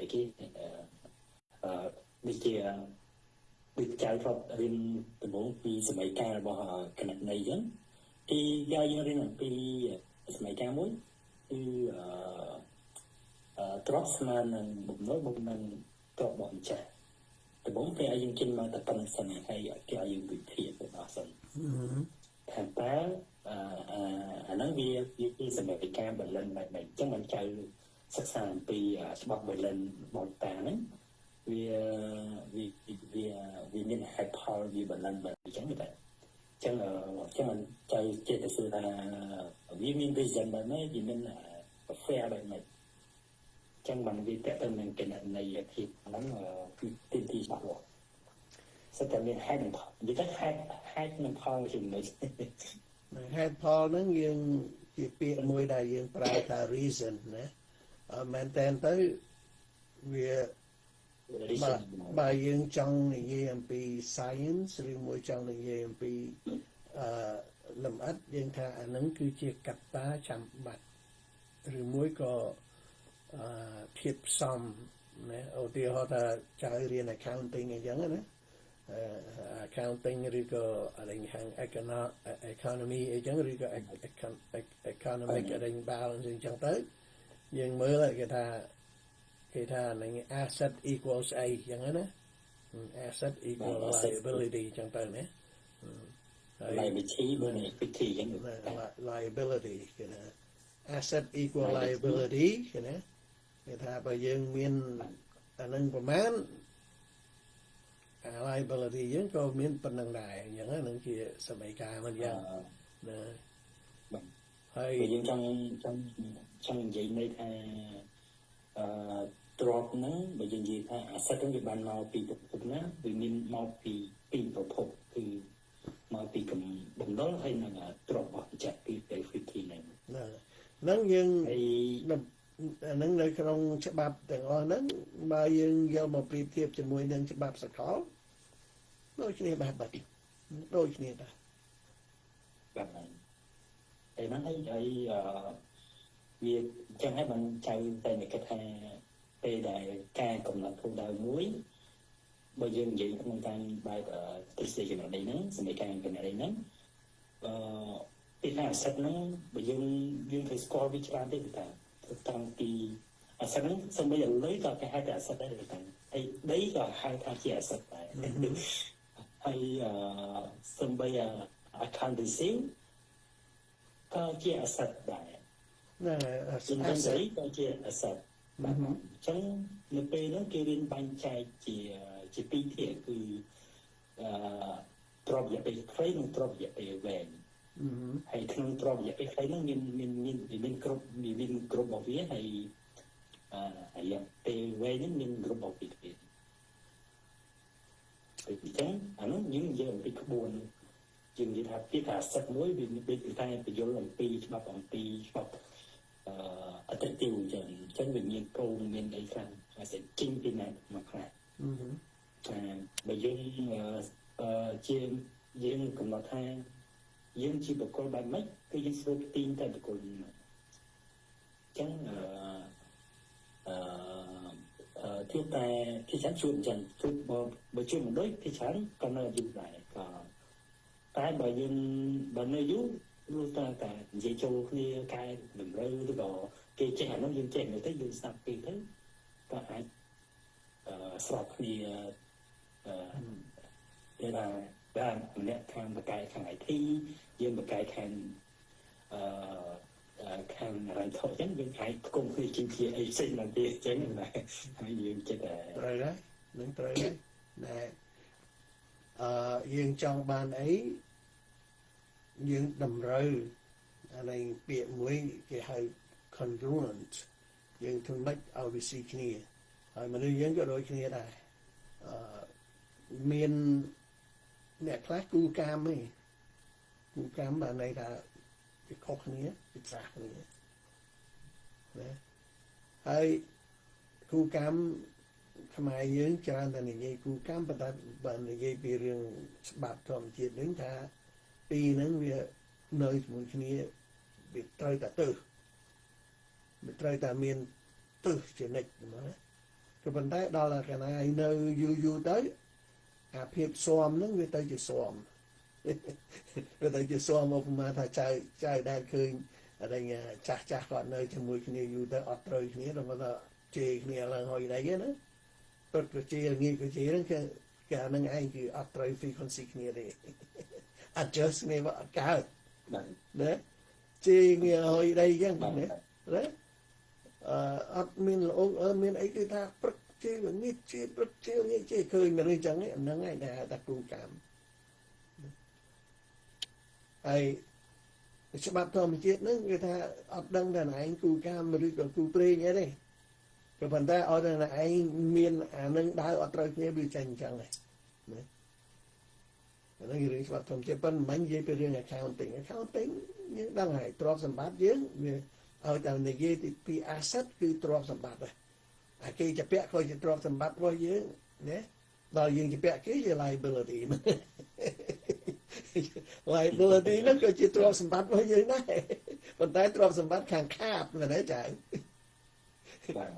cái đi kia đi chạy vào riêng từ bốn vì sự mấy ca bỏ cái này chứ thì do như riêng là vì sự mấy ca muối thì drop man bụng nói bụng man drop bọn trẻ từ bốn cái ai kinh mà tập tăng sân hay cái ai bị thiệt của họ sân thằng ta nói vì sự mấy ca bệnh lên lại chắc mình chơi sắc sàn vì bọc bệnh lên bọn ta đấy vì mình hay thao vì bệnh lên bệnh chẳng như vậy chẳng mình chơi chơi thực sự là vì mình bây giờ mà nói vì mình là phe bệnh này chẳng bằng vì cái tên mình cái này thì nó là tin thì sao rồi sẽ tại vì hai mình vì các hai mình thao thì mình hai thao nó như chỉ biết môi đại dương prata reason nè mình tên tới vì bài dương trong này như MP science rồi môi trong này như MP làm ắt dương tha anh ấy cứ chia cặp tá chạm bạch rồi môi có thiệp xong nè ở đây họ ta chạy riêng accounting như vậy nè accounting rồi có anh hàng economy như vậy rồi có economic anh balance như chẳng tới nhưng mới là cái tha này asset equals A chẳng hạn nè asset equals liability chẳng tới nè liability chẳng liability cái nè asset equal liability cái nè cái tha bây giờ miền anh em của man liability vẫn có miền phần năng đại những cái năng kia sớm cả mình giờ nè hay bây giờ trong vậy này drop nó bây giờ gì asset trong cái bàn màu pi tục nó vì mình màu pi tục thì màu pi cầm đồng đó hay là drop bỏ chặt cái free này nắng nhưng nắng nơi trong chế bạp từng nắng bao nhiêu do một priệp thiệp cho mùi nắng chế bạp sẽ khó đôi khi bạp bật đôi khi ta thì nó thấy vậy việc chẳng hay mình chạy tên này cái thằng tê đại ca cùng là thu đào muối bây giờ vậy không tan bài tự xây dựng ở đây nó sẽ mấy càng cái này đây nó thì là sách nó bây giờ dương phải score với cho tới người tăng thì sách nó xong bây giờ lấy ra cái hai cái sách đấy được hay đấy là hai thằng chia sách này hay xong bây giờ account xíu có chia sách này chúng ta thấy có chia sách trong NP nó kêu lên ban chạy chỉ pi thiệtគឺទ្របរយៈពេលខ្លីនិងទ្របរយៈពេលវែងហើយក្នុងទ្របរយៈពេលខ្លីហ្នឹងមានគ្រប់របស់វាហើយរយៈពេលវែងហ្នឹងមានគ្រប់របស់វាទៀតហើយអញ្ចឹងអានោះយើងនិយាយអំពីក្បួនយើងនិយាយថាពីថាសិទ្ធិមួយវាមានតែបញ្យលអំពីច្បាប់អតិថិជនអញ្ចឹងវាមានកូនមានអីខ្លះហើយsẽជិញពីណាមកខ្លះបើយើងយើងកំណត់ថាយើងជាបុគ្គលបែបម៉េចគឺយើងស្រួលទីងតែបុគ្គលហ្នឹងអញ្ចឹងទីតែទីច្រើនជួបអញ្ចឹងជួបបើជួបមិនដូចទីច្រើនក៏នៅយូរដែរក៏តែបើនៅយូរรู้แต่និយាយចូលគ្នាកែតម្រូវឬក៏គេចេះអានោះយើងចេះនៅទៅយើងស្ដាប់ពីទៅក៏អាចស្របគ្នាគេថាម្នាក់ខាងបកែខាង IT យើងបកែខាងខាងរ៉ៃថោអញ្ចឹងយើងអាចគុំគ្នាជាអីផ្សេងឡើងទៀតអញ្ចឹងណាហើយយើងចិត្តតែត្រូវហើយនឹងត្រូវហើយដែលយើងចង់បានអីយើងតម្រូវអានេះពាក្យមួយគេហៅ congruent យើងធ្វើម៉េចឲ្យវាស៊ីគ្នាហើយមនុស្សយើងក៏ដូចគ្នាដែរមានអ្នកខ្លះគូកាមឯងគូកាមបានន័យថាវាខុសគ្នាវាឆ្លាស់គ្នាណាហើយគូកាមខ្មែរយើងច្រើនតែនិយាយគូកាមប៉ុន្តែបើនិយាយពីរឿងច្បាប់ធម្មជាតិវិញថាពីហ្នឹងវានៅជាមួយគ្នាវាត្រូវតែទៅវាត្រូវតែមានទិសជានិច្ចណា ក៏ប៉ុន្តែដល់តែកណាឲ្យនៅយូរទៅអាភាពស៊ាំហ្នឹងវាទៅជាស៊ាំ វាទៅជាស៊ាំឧបមាថាចៅដែលឃើញអីចាស់គាត់នៅជាមួយគ្នាយូរទៅអត់ត្រូវគ្នាដល់មកជេរគ្នាឡើងហើយដែរណាព្រោះក៏ជេរងាយក៏ជេរហ្នឹងគឺអាហ្នឹងឯងគឺអត់ត្រូវ frequency គ្នាទេ adjust គ្នាមកអត់កើត បាទ ណាជេរគ្នាហើយដែរចឹងណាណាអត់មានល្អមានអីគឺថាព្រឹកជេរល្ងាចជេរព្រឹកជេរល្ងាចជេរឃើញមនុស្សចឹងហ្នឹងឯងដែលថាគូកម្មហើយច្បាប់ធម្មជាតិហ្នឹងគេថាអត់ដឹងតែឯងគូកម្មឬក៏គូព្រេងអីទេក៏ប៉ុន្តែអត់តែឯងមានអានឹងដើរអត់ត្រូវគ្នាវាចាញ់ចឹងដែរណាអាហ្នឹងរឿងច្បាប់ធម្មជាតិប៉ុន្តែមិននិយាយពីរឿង accounting យើងដឹងហើយទ្រព្យសម្បត្តិយើងវាឲ្យតែនិយាយពី asset គឺទ្រព្យសម្បត្តិដែរអាគេជាពាក់ក៏ជាទ្រព្យសម្បត្តិរបស់យើងណាដល់យើងជាពាក់គេជា liability liability ហ្នឹងក៏ជាទ្រព្យសម្បត្តិរបស់យើងដែរប៉ុន្តែទ្រព្យសម្បត្តិខាងខាតមែនទេចៅ បាទ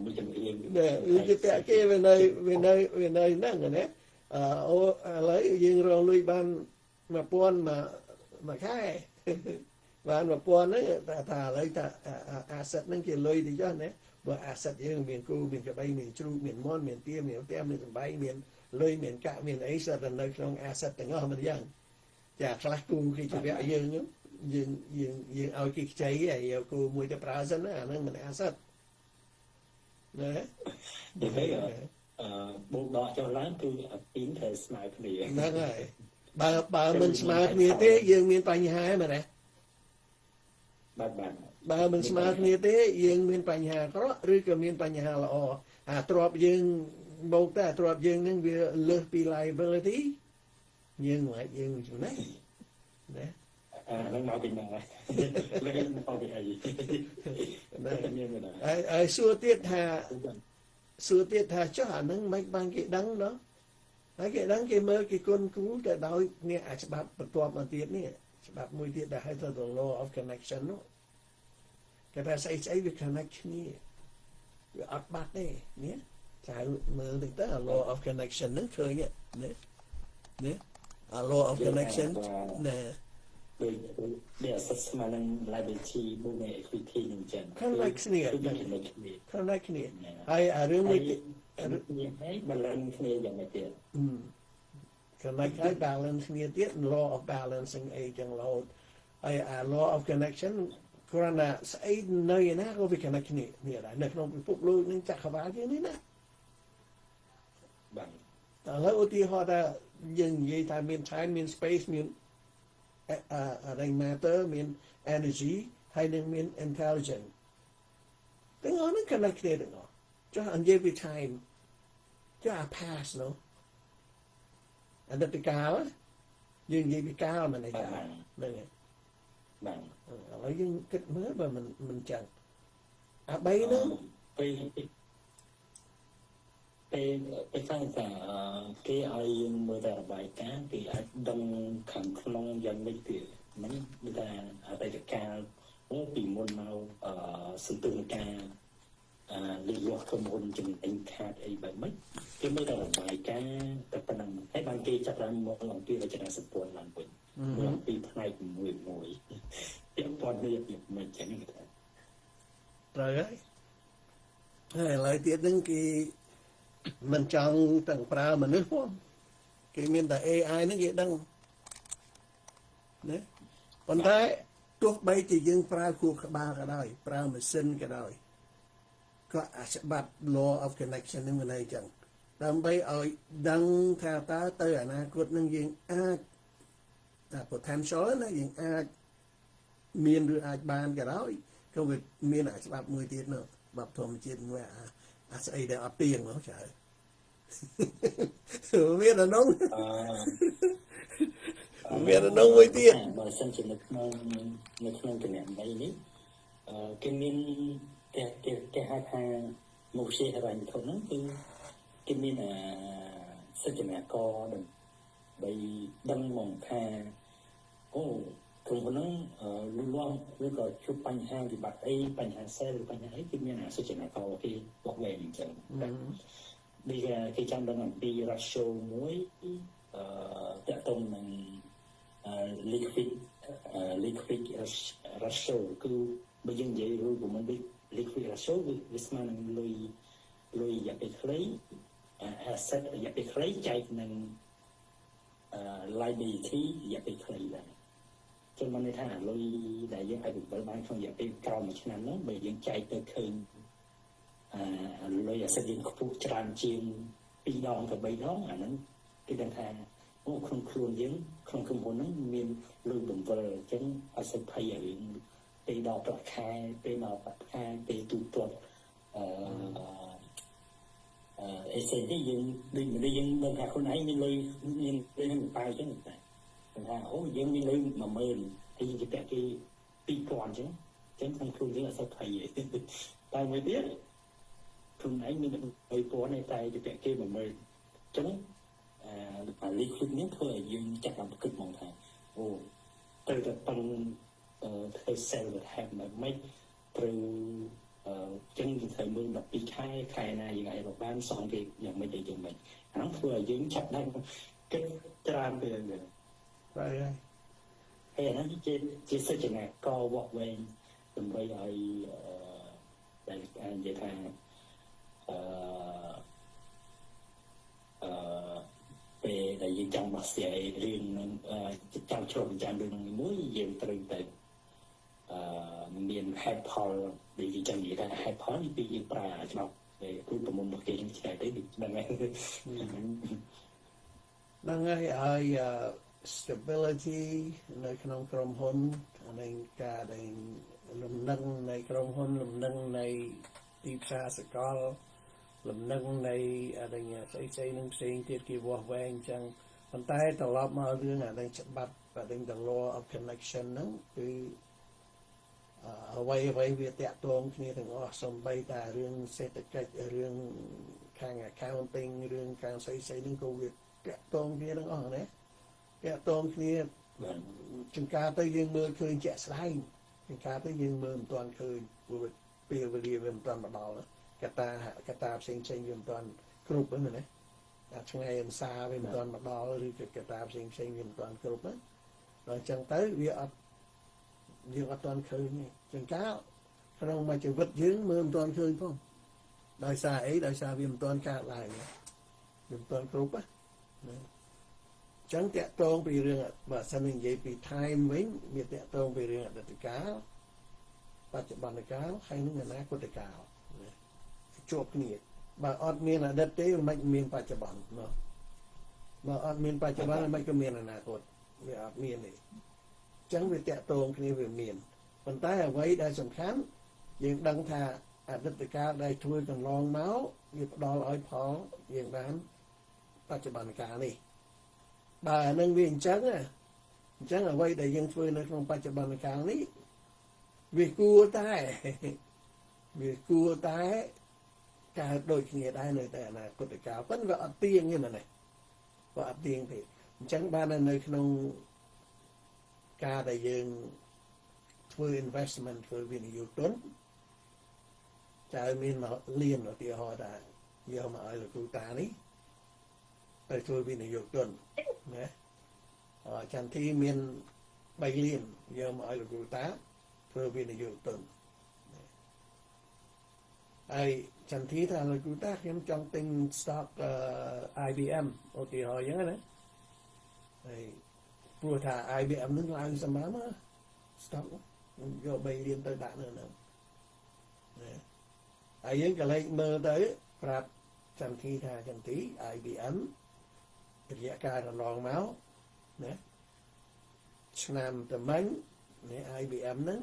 មួយចំនួន វាជាពាក់គេវានៅហ្នឹងណាអូឥឡូវយើងរងលុយបាន1000មួយខែបាន1000ហ្នឹងថាឥឡូវថា asset ហ្នឹងជាលុយទៅចុះណាបើ asset យើងមានគូមានក្បីមានជ្រូកមានមាន់មានទាមានផ្ទះមានសំបែងមានលុយមានកាក់មានអីស្ទើរនៅក្នុង asset ទាំងអស់មិនយ៉ាងចាខ្លះគូគេជាពាក់យើងឲ្យគេខ្ចីហើយយកគូមួយទៅប្រើសិនណាអាហ្នឹងមិន asset ណា និយាយបូកដកចុះឡើងគឺអាពីរត្រូវស្មើគ្នា ហ្នឹងហើយបើមិនស្មើគ្នាទេយើងមានបញ្ហាមែនទេ បាទ បើមិនស្មើគ្នាទេយើងមានបញ្ហាអាក្រក់ឬក៏មានបញ្ហាល្អអាទ្របយើងបូកតែទ្របយើងនឹងវាលើសពី liability យើងមិនយើងចំណេះណា ហ្នឹងមកពីណាលើមកពីអីហើយសួរទៀតថាចុះអាហ្នឹងមិនបានគេដឹងណោះហើយគេដឹងគេមើលគេគុណគូតែដោយនេះអាច្បាប់បន្ទាប់មកទៀតនេះច្បាប់មួយទៀតដែលហៅថា the law of connection នោះគេថាស្អីវា connect គ្នាវាអត់បាត់ទេនេះចៅមើលទៅ law of connection ហ្នឹងឃើញនេះ law of connection ណែ ដូច assess ស្មើនឹង liability មួយនៃ equity នឹងចឹង connect គ្នា connect គ្នាហើយអារឿងមួយទៀត ហើយ balance គ្នាយ៉ាងម៉េចទៀត connect ហើយ balance គ្នាទៀត law of balancing អីចឹងរហូតហើយអា law of connection គ្រាន់តែស្អីនៅឯណាក៏វា connect គ្នានេះដែរនៅក្នុងពិភពលោកនឹងចក្រវាឡយើងនេះណា បាទ ឥឡូវឧទាហរណ៍ថាយើងនិយាយថាមាន time មាន space មានmatter មាន energy ហើយនឹងមាន intelligence ទាំងអស់ហ្នឹង connect គ្នាទាំងអស់ចុះនិយាយពី time ចុះអា past នោះអតីតកាលយើងនិយាយពីកាលមិនឯងហ្នឹងហើយ បាទ ឥឡូវយើងគិតមើលបើមិនចឹងអា3ហ្នឹងពេលខាងថាគេឲ្យយើងមើលតែរបាយការណ៍គេអាចដឹងខាងក្នុងយ៉ាងម៉េចទៀតមិនថាអតីតកាលពីមុនមកសន្ទុះការលឺលាស់ក្រុមហ៊ុនចំណេញខាតអីបែបម៉េចគេមើលតែរបាយការណ៍តែប៉ុណ្្នឹងហើយបានគេចាប់បានមកអំពីរចនាសម្ព័ន្ធឡើងវិញអំពីផ្នែកមួយពាក់ព័ន្ធនេះមិនចឹងទេត្រូវហើយឥឡូវទៀតហ្នឹងគេមិនចង់ទាំងប្រើមនុស្សផងគេមានតែ AI ហ្នឹងគេដឹងណាប៉ុន្តែទោះបីជាយើងប្រើខួរក្បាលក៏ដោយប្រើម៉ាស៊ីនក៏ដោយក៏អាច្បាប់ law of connection ហ្នឹងមិនអីចឹងដើម្បីឲ្យដឹងថាតើទៅអនាគតនឹងយើងអាចតែ potential ណាយើងអាចមានឬអាចបានក៏ដោយក៏វាមានអាច្បាប់មួយទៀតនោះច្បាប់ធម្មជាតិមួយអាស្អីដែលអត់ទៀងនោះចៅមានអានោះមានអានោះមួយទៀតបើសិនជានៅក្នុងតំណែងនេះគេមានគេហៅថាមុខវិជ្ជាហិរញ្ញវត្ថុហ្នឹងគឺគេមានសិទ្ធិនាករដើម្បីដឹងមកថាអូ ក្រុមហ៊ុនហ្នឹងលូតលាស់ឬក៏ជួបបញ្ហាវិបត្តិអីបញ្ហាសេឬបញ្ហាអីគឺមានអាសូចនាករគេបោះវែងអញ្ចឹងដូចគេចាំដឹងអំពី ratio មួយតកតងនឹងliquid ratio គឺបើយើងនិយាយរួចប្រហែល liquid ratio វាស្មើនឹងលុយរយៈពេលខ្លី asset រយៈពេលខ្លីចែកនឹងliability រយៈពេលខ្លីដែរចឹងមិនន័យថាលុយដែលយើងអាចបង្វិលបានក្នុងរយៈពេលក្រោមមួយឆ្នាំនោះបើយើងចែកទៅឃើញលុយ asset យើងខ្ពស់ច្រើនជាង2 ដងទៅ3 ដងអាហ្នឹងគេដឹងថាក្នុងខ្លួនយើងក្នុងក្រុមហ៊ុនហ្នឹងមានលុយបង្វិលអញ្ចឹងអត់សូវភ័យរឿងពេលដល់ប្រាក់ខែពេលដល់ប្រាក់ខែពេលទូទាត់អេសេនេះយើងដូចមនុស្សយើងដឹងថាខ្លួនឯងមានលុយមានពេលហ្នឹងបាយអញ្ចឹងតែថាអូយើងមានលុយ10000ហើយយើងទៅពាក់គេ2000អញ្ចឹងក្នុងខ្លួនយើងអត់សូវភ័យទេតែមួយទៀតខ្លួនឯងមាន3000តែទៅពាក់គេ10000អញ្ចឹងliquid នេះធ្វើឲ្យយើងចាប់បានគិតមកថាអូត្រូវតែប៉ុនធ្វើ sell ទៅ have មិនត្រូវចឹងយើងត្រូវមើល12ខែណាយើងអាចរកបានសងគេយ៉ាងម៉េចទៅយ៉ាងម៉េចអានោះធ្វើឲ្យយើងចាប់បានគិតច្រើនទៅហ្នឹងហើយអានោះជាសិច្ចនាករវក់វែងដើម្បីឲ្យដែលនិយាយថាពេលដែលយើងចង់ដោះស្រាយរឿងនឹងចង់ឆ្លុះបញ្ចាំងរឿងនឹងមួយយើងត្រូវតែមាន head poll ដែលយើងចង់និយាយថា head poll នេះពីយើងប្រើឆ្នោតពេលគ្រូប្រមុំរបស់គេនឹងឆ្លៃទៅដឹងហើយហ្នឹងហើយ stability នៅក្នុងក្រុមហ៊ុននិងការដែលលំនឹងនៃក្រុមហ៊ុនលំនឹងនៃទីផ្សារសកលលំនឹងនៃអីស្អីនឹងផ្សេងទៀតគេវាស់វែងអញ្ចឹងប៉ុន្តែត្រឡប់មករឿងអានេះច្បាប់the law of connection ហ្នឹងគឺអ្វីវាតាក់ទងគ្នាទាំងអស់សំបីតែរឿងសេដ្ឋកិច្ចរឿងខាង accounting រឿងខាងស្អីហ្នឹងក៏វាតាក់ទងគ្នាទាំងអស់ណាតាក់ទងគ្នាចង្ការទៅយើងមើលឃើញជាក់ស្ដែងចង្ការទៅយើងមើលមិនទាន់ឃើញពេលវេលាវាមិនទាន់មកដល់កតាផ្សេងវាមិនទាន់គ្រប់ហ្នឹងណាអាថ្ងៃអន្សាវាមិនទាន់មកដល់ឬក៏កតាផ្សេងវាមិនទាន់គ្រប់ណាដល់អញ្ចឹងទៅវាអត់យើងអត់ទាន់ឃើញទេចង្ការក្នុងមួយជីវិតយើងមើលមិនទាន់ឃើញផងដោយសារអីដោយសារវាមិនទាន់កើតឡើងវាមិនទាន់គ្រប់ណាចឹងតាក់ទងពីរឿងបើសិននិយាយពី time វិញវាតាក់ទងពីរឿងអតីតកាលបច្ចុប្បន្នកាលហើយនឹងអនាគតកាលជាប់គ្នាបើអត់មានអតីតទេមិនមានបច្ចុប្បន្នណាបើអត់មានបច្ចុប្បន្នមិនក៏មានអនាគតវាអត់មានទេចឹងវាតាក់ទងគ្នាវាមានប៉ុន្តែអ្វីដែលសំខាន់យើងដឹងថាអតីតកាលដែលធ្វើកន្លងមកវាផ្ដល់ឲ្យផលយើងបានបច្ចុប្បន្នកាលនេះបើអានឹងវាអញ្ចឹងអ្វីដែលយើងធ្វើនៅក្នុងបច្ចុប្បន្នកាលនេះវាគួរតែកើតដូចគ្នាដែរនៅតែអនាគតកាលប៉ុន្តែវាអត់ទៀងទេណាវាអត់ទៀងទេអញ្ចឹងបាននៅក្នុងការដែលយើងធ្វើ investment ធ្វើវិនិយោគទុនចៅមានមកលៀនឧទាហរណ៍ថាយកមកឲ្យលោកគ្រូតានេះទៅធ្វើវិនិយោគទុនណាចន្ទធីមាន3លានយកមកឲ្យលោកគ្រូតាធ្វើវិនិយោគទុនហើយចន្ទធីថាលោកគ្រូតាខ្ញុំចង់ទិញ stock IBM ឧទាហរណ៍អញ្ចឹងណាហើយព្រោះថា IBM នឹងឡើងសម្រាប់ stock យក3លានទៅដាក់នៅហ្នឹងណាហើយយើងក៏លេចមើលទៅប្រាប់ចន្ទធីថាចន្ទធី IBM រយៈកាលកន្លងមកណាឆ្នាំតែមិញនៃ IBM ហ្នឹង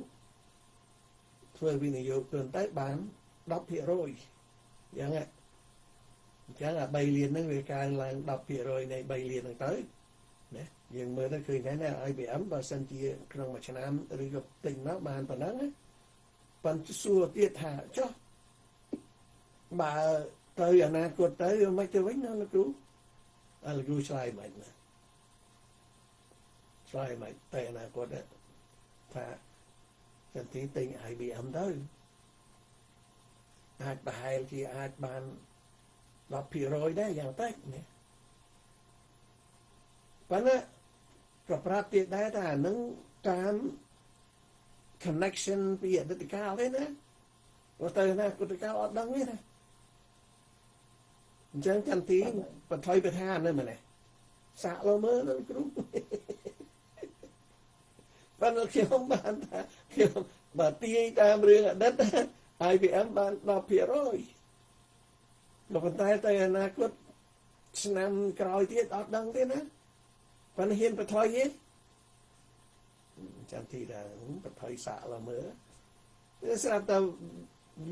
ធ្វើវិនិយោគទុនទៅបាន 10% យ៉ាងណាអញ្ចឹងអា3លានហ្នឹងវាកើនឡើង 10% នៃ3លានហ្នឹងទៅណាយើងមើលទៅឃើញថា IBM បើសិនជាក្នុងមួយឆ្នាំឬក៏ទិញមកបានប៉ុណ្ណឹងប៉ុន្តែសួរទៀតថាចុះបើទៅអនាគតទៅមិនទៅវិញណាលោកគ្រូលោកគ្រូឆ្លើយមិនណាឆ្លើយមិនតែអនាគត ថាចន្ទទីទិញ IBM ទៅអាចប្រហែលជាអាចបាន 10% ដែរយ៉ាងតិចណាប៉ុន្តែក៏ប្រាប់ទៀតដែរថាអានឹងតាម connection ពីអតីតកាលទេណាព្រោះទៅណាអតីតកាលអត់ដឹងទេណាអញ្ចឹងចន្ទទីបថុយបថានៅម្នេះសាក់លើមើលទៅគ្រូប៉ុន្តែខ្ញុំបានថាខ្ញុំបើទាយតាមរឿងអតីត IBM បាន 10% ក៏ប៉ុន្តែទៅអនាគតឆ្នាំក្រោយទៀតអត់ដឹងទេណាប៉ុន្តែហ៊ានបថុយទេចាំទីដែរបថុយសាក់លើមើលវាស្រាប់តែ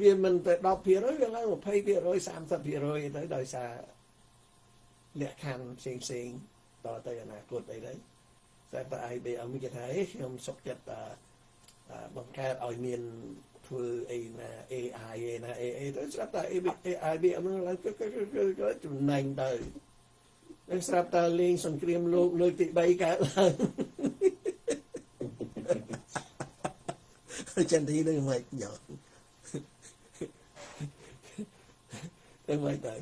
វាមិនទៅ 10% វាឡើង 20% 30% ទៅដោយសារលក្ខខណ្ឌផ្សេងៗតទៅអនាគតអីđấy តែបើ IBM គេថាខ្ញុំសុខចិត្តបង្កើតឲ្យមានធ្វើអីណា AI ឯណា AI ទៅស្រាប់តែ IBM ឡើងគឺចំណេញទៅហើយស្រាប់តែលេងសង្គ្រាមលោកលើកទី3កើតឡើងចន្ទទីនឹងមិនយកទៅមិនទៅ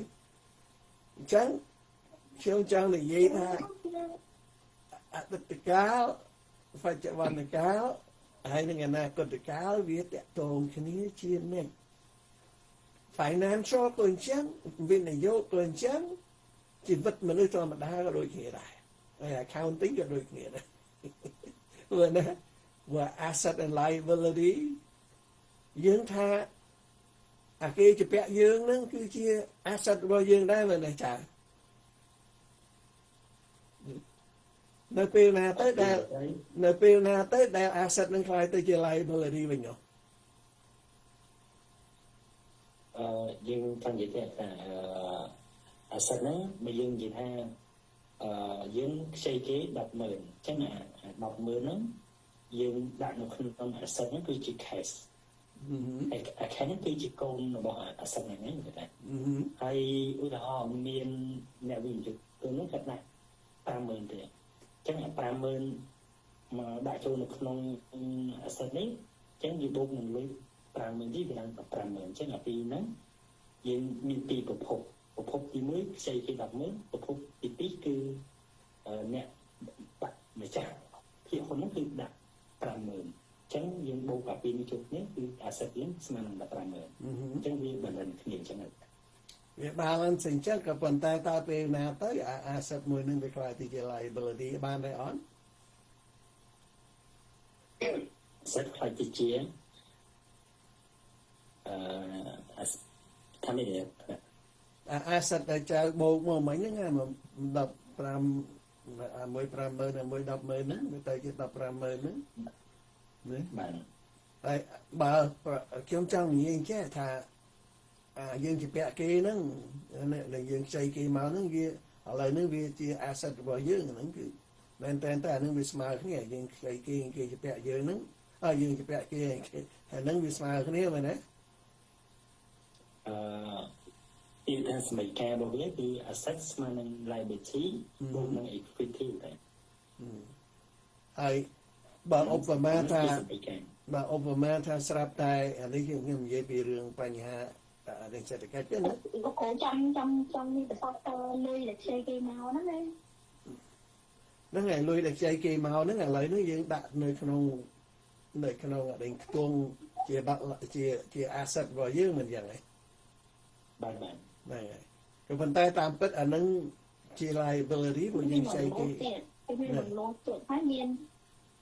អញ្ចឹងខ្ញុំចង់និយាយថាអតីតកាលបច្ចុប្បន្នកាលហើយនឹងអនាគតកាលវាតកតងគ្នាជានិច្ច financial ក៏អញ្ចឹងវិនិយោគក៏អញ្ចឹងជីវិតមនុស្សធម្មតាក៏ដូចគ្នាដែរហើយ accounting ក៏ដូចគ្នាដែរព្រោះណាว่า asset and liability យើងថាអាគេជាពាក់យើងហ្នឹងគឺជា asset របស់យើងដែរមែនទេចានៅពេលណាទៅដែល asset នឹងខ្លាយទៅជា liability វិញនោះយើងចង់និយាយថាasset ហ្នឹងបើយើងនិយាយថាយើងខ្ចីគេ 10,000 អញ្ចឹងអា 10,000 ហ្នឹងយើងដាក់នៅក្នុង asset ហ្នឹងគឺជា cash អា cash ហ្នឹងគឺជាកូនរបស់ asset ហ្នឹងគេថាហើយឧទាហរណ៍មានអ្នកវិនិយោគហ្នឹងគាត់ដាក់ 50,000 ទេអញ្ចឹងអា 50,000 មកដាក់ចូលនៅក្នុង asset នេះអញ្ចឹងវាបូកនឹងលុយ 50,000 ទីវាឡើង 15,000 អញ្ចឹងអាពីរហ្នឹងយើងមានពីរប្រភពទី1ខ្ចីគេ 10,000 ប្រភពទី2គឺអ្នកបាក់ម្ចាស់ភាគហ៊ុនហ្នឹងគឺដាក់ 50,000 អញ្ចឹងយើងបូកអាពីរនេះចូលគ្នាគឺ asset យើងស្មើនឹង 15,000 អញ្ចឹងវាបណ្ដឹងគ្នាអញ្ចឹងវា balance អញ្ចឹងក៏ប៉ុន្តែតើពេលណាទៅ asset មួយនឹងវាខ្លាយទៅជា liability បានទេអត់ asset ខ្លាយទៅជាថាមិនទេasset ដែលចៅបូកមកមិញហ្នឹង15មួយ 50,000 មួយ 10,000 ហ្នឹងវាទៅជា 15,000 ហ្នឹងណាបាទហើយបើខ្ញុំចង់និយាយចេះថាយើងជាពាក់គេហ្នឹងយើងខ្ចីគេមកហ្នឹងវាឥឡូវហ្នឹងវាជា asset របស់យើងហ្នឹងគឺមែនតើអាហ្នឹងវាស្មើគ្នាយើងខ្ចីគេជាពាក់យើងហ្នឹងយើងជាពាក់គេហើយហ្នឹងវាស្មើគ្នាមែនទេពីថាសមីការរបស់វាគឺ asset ស្មើនឹង liability បូកនឹង equity ដែរហើយបើឧបមាថាស្រាប់តែអានេះខ្ញុំនិយាយពីរឿងបញ្ហារឿងសេដ្ឋកិច្ចទេណាអូចាំមានប្រសពតលុយដែលខ្ចីគេមកហ្នឹងហើយលុយដែលខ្ចីគេមកហ្នឹងឥឡូវនេះយើងដាក់នៅក្នុងដេញខ្ទង់ជា asset របស់យើងមិនយ៉ាងហ៎បាទហ្នឹងហើយក៏ប៉ុន្តែតាមពិតអានឹងជា liability របស់យើងខ្ចីគេមានរំលោភទៀតហើយមាន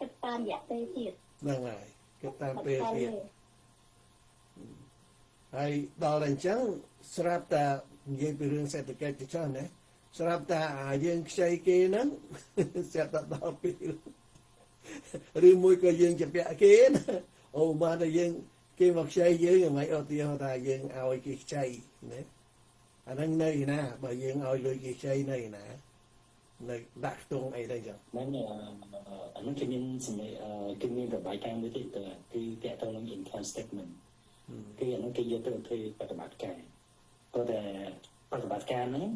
គិតតាមរយៈពេលទៀតហ្នឹងហើយគិតតាមពេលទៀតហើយដល់អញ្ចឹងស្រាប់តែនិយាយពីរឿងសេដ្ឋកិច្ចទៅចុះណាស្រាប់តែយើងខ្ចីគេហ្នឹងស្រាប់តែដល់ពេលឬមួយក៏យើងជាពាក់គេណាអូបានតែយើងគេមកខ្ចីយើងមិនអត់ទីថាយើងឲ្យគេខ្ចីណាអាហ្នឹងនៅឯណាបើយើងឲ្យលុយគេខ្ចីនៅឯណានៅដាក់ខ្ទង់អីដែរចឹងហ្នឹងអានោះគេមានរបាយការណ៍មួយទៀតគឺតាក់ទងនឹង income statement គឺអានោះគេយកទៅធ្វើបប្រតិបត្តិការព្រោះតែបប្រតិបត្តិការហ្នឹង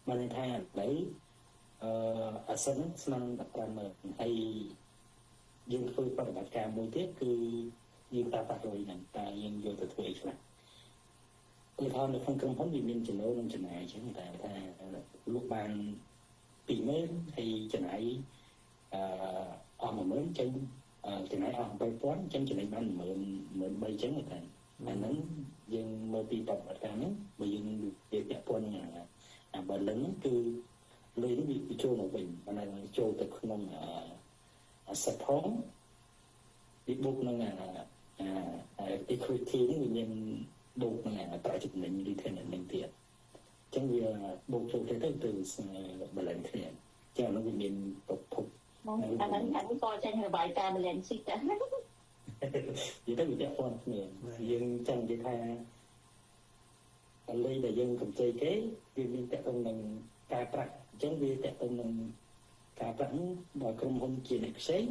បានន័យថាឥឡូវasset ហ្នឹងស្មើនឹង 15,000 ហើយ dương thôi bắt đầu cả mùi tiết cứ dương ta phát rồi nè ta dương vô từ thuêខ្លះ tôi thôi nó không cần phóng vì mình chừng đâu nên chừng này chứ người ta lúc ban bị mới thì chừng này mà mới chân chừng này bay quán chân chừng này ban mượn bay chấn người ta mà nó dân mơ bị bọc ở cả nó mà dân việc đẹp quân bà lớn cứ lấy nó bị trôi một bình mà này trôi từ không sạch thoáng bị buộc nó là cái khơi thi nó mình buộc là tại chụp mình đi theo mình tiền trong việc buộc chỗ thế từ bà lần thiện cho nó bị mình phục phục anh coi trên hồi bài ca mình lên xịt á vì đó bị đẹp con người dân trong cái tha lấy là dân cầm chơi kế vì mình tại công năng ca trạc chống vì tại công năng ca trạc và công hôn chỉ được xế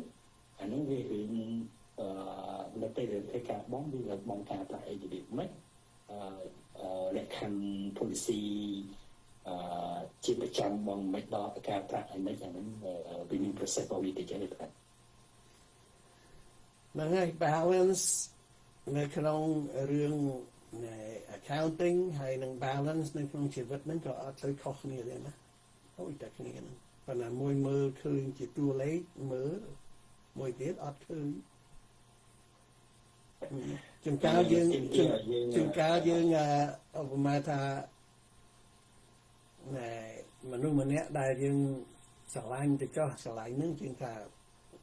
nó về huyện là tây được cái cả bóng vì là bóng ca tại thì bị mất lại thành policy chỉ phải chăm bằng mấy đó ca trạc mấy chẳng vì mình process vào vì để cho được nó ngay balanceในក្នុងរឿង accounting ហើយនឹង balance នៅក្នុងជីវិតហ្នឹងក៏អត់ទៅខុសគ្នាដែរណាអូយតែគ្នាហ្នឹងប៉ុន្តែមួយមើលឃើញជាតួលេខមើលមួយទៀតអត់ឃើញជួនកាលយើងឧបមាថាមនុស្សម្នាក់ដែលយើងស្រឡាញ់ទៅចោះស្រឡាញ់ហ្នឹងជាងថា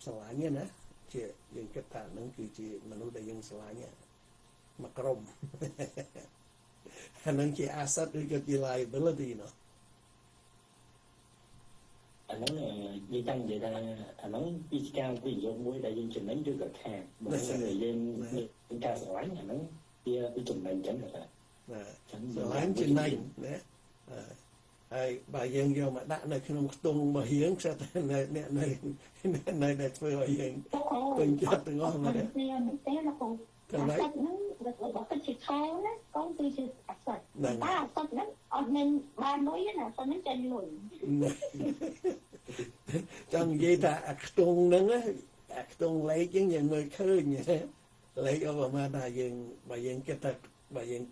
ស្រឡាញ់ហ្នឹងណាជាយើងគិតថាហ្នឹងគឺជាមនុស្សដែលយើងស្រឡាញ់មកក្រុមអាហ្នឹងជា asset ឬក៏ជា liability ណោះ anh nói như tăng vậy là anh nói đi cao ví dụ mỗi đại dân trình đánh trước cả hàng mà người dân cao sợ lánh anh nói kia đi trình đánh chẳng được sợ lánh trình đánh bà dân vô mà đã này không tung mà hiến sao này phơi bà dân từng chết từng ngon mà đấy còn đấy nó cái thịt kho đó có cái thịt sạch ba sạch đó nên ba nói là sao nó chân lùi trong dây ta tung nâng á tung lấy chứng nhận người khơi nhỉ lấy ở mà bà dân cái thật bà dân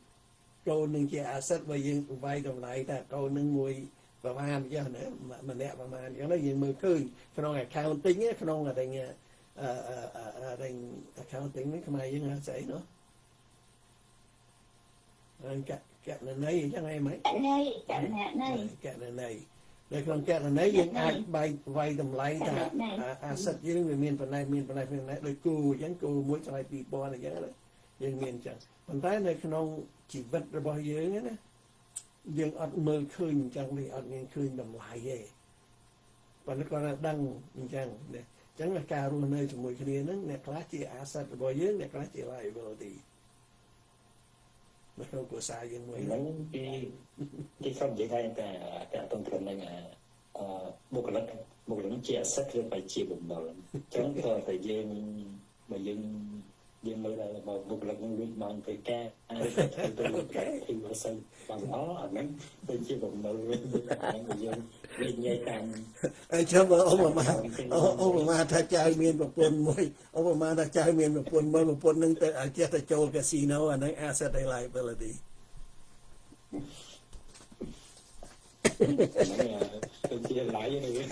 câu nâng chia asset bà dân vay đồng lại ta câu nâng mùi và mà cho nữa mà nè và mà cho nó dân mười khơi cái nó accounting á cái nó là đành accounting mấy cái mai với nó xảy nữa cạn là này chắc ai mấy cạn là này để còn cạn là này dân ai vay tầm lấy ta asset với người miền phần này đôi cù giống cù muối cho lại bị bò này giống đó dân miền chẳng phần trái này không chỉ vật rồi bao nhiêu nữa dân ở mơ khơi chẳng thì ở miền khơi tầm lại về và nó còn là đăng chẳng là cao luôn nơi trong mùi kia nó nè class chỉ asset rồi bao nhiêu nè class chỉ liability mà không có sai dân mùi nói cái không vậy thay cả thông thường này là một lần chia asset rồi phải chia bụng đầu chẳng có thời gian mà dân mới là một lần luôn bằng phải ca thì nó sân bằng đó anh ấy tôi chia bụng đầu luôn người dân lên nhai càng cho mà ông mà ta chơi miền một quân môi ông mà ta chơi miền một quân nâng tới ở kia ta châu casino anh ấy asset liability tôi chia lại với này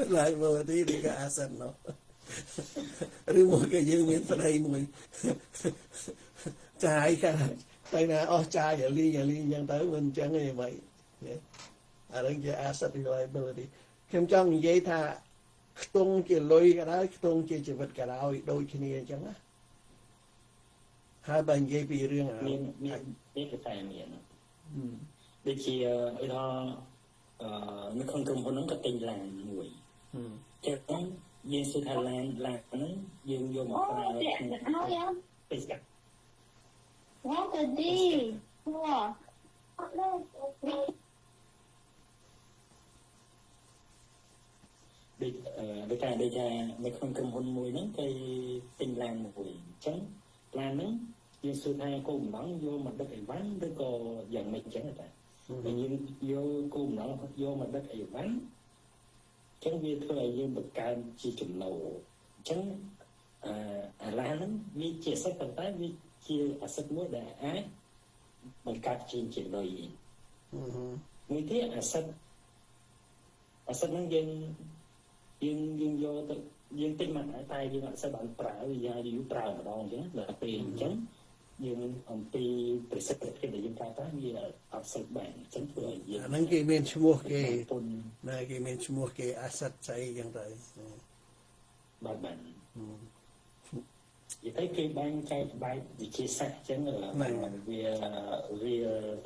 liability thì cái asset nó rồi một cái dương miền ở đây mùi trái cả đây là trái giờ ly dân tới mình chẳng gì vậy ở đây cái asset liability thêm trong vậy tha tung chỉ lôi cái đó tung chỉ vật cái đó đôi khi này chẳng á hai bên dây bị riêng à miền cái tài miền để chia ở đó nó không cần phải nói cái tên làng người cho nó dân sự Thái Lan là nó dân vô một cái nó cái gì để ra mấy con cầm hôn mùi nó cái tình làng mùi trắng là nó dân sự Thái cô nóng vô mặt đất ấy vắng đứa cô dần mình trắng rồi ta mình vô cô nóng vô mặt đất ấy vắng ចឹងវាធ្វើឲ្យយើងបង្កើនជាចំណូលចឹងអាឡានហ្នឹងវាជាសិទ្ធប៉ុន្តែវាជាអាសិទ្ធមួយដែលអាចបង្កើតជាលុយមួយទៀតអាសិទ្ធហ្នឹងយើងយកទៅយើងទិញមកតែយើងអត់សូវបានប្រើវាយូរប្រើម្ដងអញ្ចឹងដល់ពេលអញ្ចឹងយើងអំពីប្រសិទ្ធភាពដែលយើងប្រើប្រាស់វាអត់សូវបានអញ្ចឹងធ្វើឲ្យយើងអាហ្នឹងគេមានឈ្មោះគេណាគេមានឈ្មោះគេ asset ស្អីចឹងទៅបាទនិយាយទៅគេបានចែកបែបវិជាសាស្ត្រអញ្ចឹងវា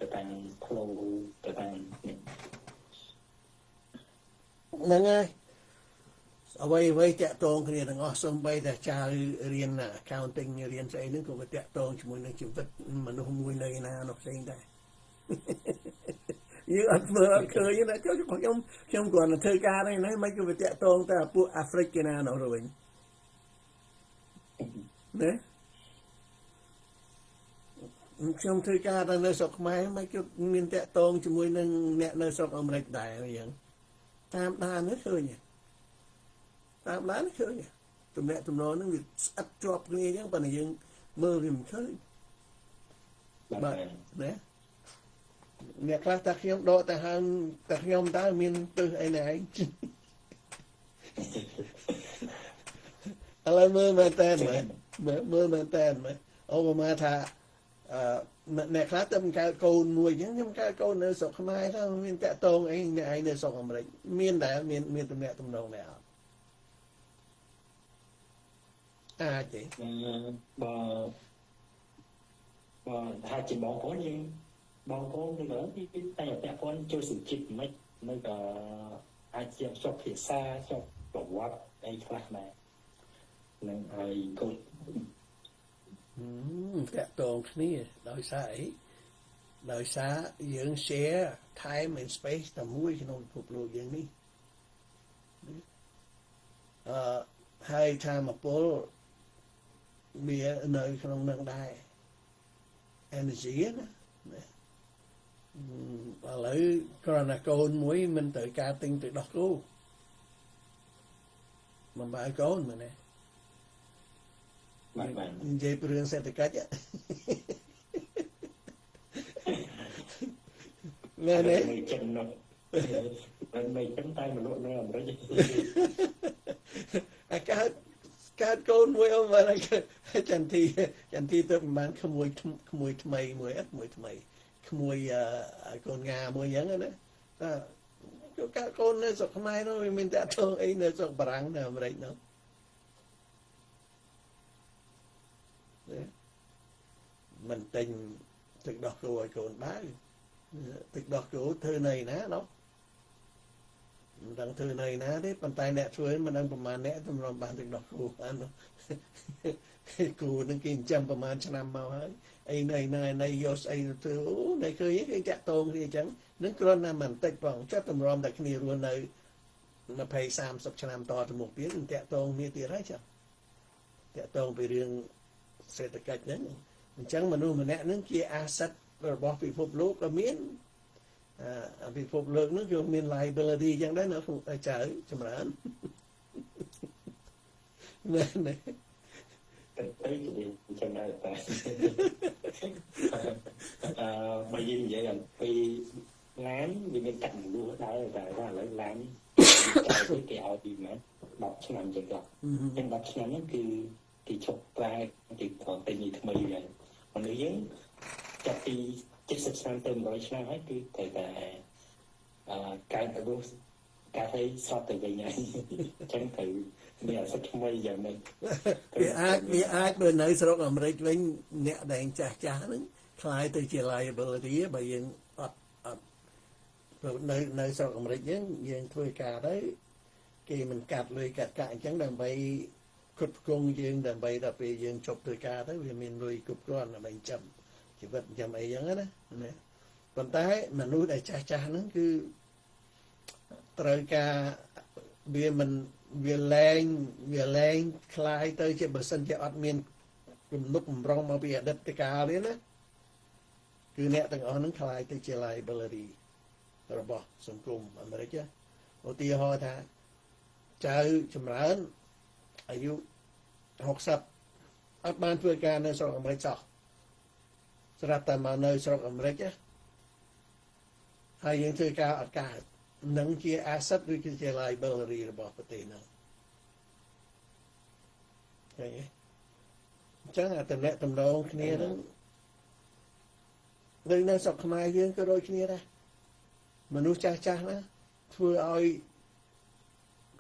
ទៅតាមផ្លូវទៅតាមហ្នឹងហើយអ្វីតាក់ទងគ្នាទាំងអស់សូម្បីតែចៅរៀន accounting រៀនស្អីហ្នឹងក៏វាតាក់ទងជាមួយនឹងជីវិតមនុស្សមួយនៅណានោះផ្សេងដែរយើងអត់មើលអត់ឃើញណាចូលខ្ញុំគ្រាន់តែធ្វើការហ្នឹងណាមិនគឺវាតាក់ទងតែពួកអាហ្វ្រិកគេណានោះទៅវិញណាខ្ញុំធ្វើការទៅនៅស្រុកខ្មែរមិនគឺមានតាក់ទងជាមួយនឹងអ្នកនៅស្រុកអាមេរិកដែរអញ្ចឹងតាមដាននេះឃើញតាមឡានឃើញទំនាក់ទំនងហ្នឹងវាស្អិតជាប់គ្នាអញ្ចឹងប៉ុន្តែយើងមើលវាមិនឃើញបាទណាអ្នកខ្លះតែខ្ញុំដកទៅហៅតែខ្ញុំតើមានទិសអីណែឯងឥឡូវមើលមែនតើមើលមែនតើអូមកថាអ្នកខ្លះទៅបង្កើតកូនមួយអញ្ចឹងខ្ញុំកើតកូននៅស្រុកខ្មែរទៅមានតាក់ទងអីអ្នកឯងនៅស្រុកអាមេរិកមានដែរមានទំនាក់ទំនងដែរអាចទេបើថាជាបងប្អូនយើងបងប្អូនទៅពីតែពាក់ព័ន្ធជួយសុខចិត្តមិននៅក៏អាចជាចប់ភាសាចប់ប្រវត្តិអីខ្លះដែរនឹងហើយកូនតាក់ទងគ្នាដោយសារអីដោយសារយើង share time and space តែមួយក្នុងពិភពលោកយើងនេះហើយថាមកពលវានៅក្នុងនឹងដែរ energy ណាឥឡូវគ្រាន់តែកូនមួយមិនត្រូវការទិញទៅដោះគោមិនបាយកូនមែនទេនិយាយពីរឿងសេដ្ឋកិច្ចមែនទេចំណុចមិនចឹងតែមនុស្សនៅអាមេរិកអាកើតកូនមួយអូនមកចន្ទីទៅប្រហែលក្មួយថ្មីមួយកូនងាមួយអញ្ចឹងណាតែកើតកូននៅស្រុកខ្មែរនោះវាមានតែទងអីនៅស្រុកបារាំងនៅអាមេរិកនោះមិនទិញទឹកដោះគោឲ្យកូនបើទឹកដោះគោធ្វើនៅណានោះមិនដឹងធ្វើនៅណាទេប៉ុន្តែអ្នកជួយមិនដឹងប្រហែលអ្នកតម្រុំបានទឹកដោះគោបាននោះគោនឹងគេចិញ្ចឹមប្រហែលឆ្នាំមកហើយអីណៃយកស្អីទៅអូណៃឃើញគេតាក់តងគ្នាអញ្ចឹងនឹងគ្រាន់តែមិនតិចផងចិត្តតម្រុំតែគ្នារស់នៅ20 30ឆ្នាំតទៅមុខទៀតនឹងតាក់តងគ្នាទៀតហើយចាតាក់តងពីរឿងសេដ្ឋកិច្ចហ្នឹងអញ្ចឹងមនុស្សម្នាក់ហ្នឹងជា asset របស់ពិភពលោកក៏មានពិភពលោកហ្នឹងគឺមាន liability អញ្ចឹងដែរនៅក្នុងចៅចម្រើនណែទៅចំណាយតែបើយើងនិយាយអំពីឡានវាមានកាត់មនុស្សដែរតែឥឡូវឡានគេឲ្យពីម៉ែ10ឆ្នាំចឹងទៅ10ឆ្នាំហ្នឹងគឺគេឈប់ប្រើគេគ្រាន់តែញីថ្មីហើយមនុស្សយើងចាប់ពី70ឆ្នាំទៅ100ឆ្នាំហើយគឺត្រូវតែកើតរស់កើតឲ្យសតទៅវិញហើយអញ្ចឹងត្រូវមានអាសិទ្ធថ្មីយ៉ាងម៉េចវាអាចបើនៅស្រុកអាមេរិកវិញអ្នកដែលចាស់ហ្នឹងខ្លាយទៅជា liability បើយើងអត់នៅស្រុកអាមេរិកយើងធ្វើការទៅគេមិនកាត់លុយកាត់កាក់អញ្ចឹងដើម្បីគ្រប់គ្រងយើងដើម្បីដល់ពេលយើងជប់ធ្វើការទៅវាមានលុយគ្រប់គ្រាន់ដើម្បីចាំជីវិតចាំអីចឹងណាប៉ុន្តែមនុស្សដែលចាស់ហ្នឹងគឺត្រូវការវាលែងคล้ายទៅជាបើសិនជាអត់មានគំនុកបំរុងមកពីអតីតកាលទេណាគឺអ្នកទាំងអស់ហ្នឹងคล้ายទៅជា liability របស់សង្គមអាមេរិកឧទាហរណ៍ថា ចៅចម្រើនអាយុ60អត់បានធ្វើការនៅស្រុកអាមេរិកសោះស្រាប់តែមកនៅស្រុកអាមេរិកហើយយើងធ្វើការអត់កើតនឹងជា asset ឬគឺជា liability របស់ប្រទេសហ្នឹងឃើញទេអញ្ចឹងអាតំណែងតំណងគ្នាហ្នឹងនៅស្រុកខ្មែរយើងក៏ដូចគ្នាដែរមនុស្សចាស់ៗណាធ្វើឲ្យ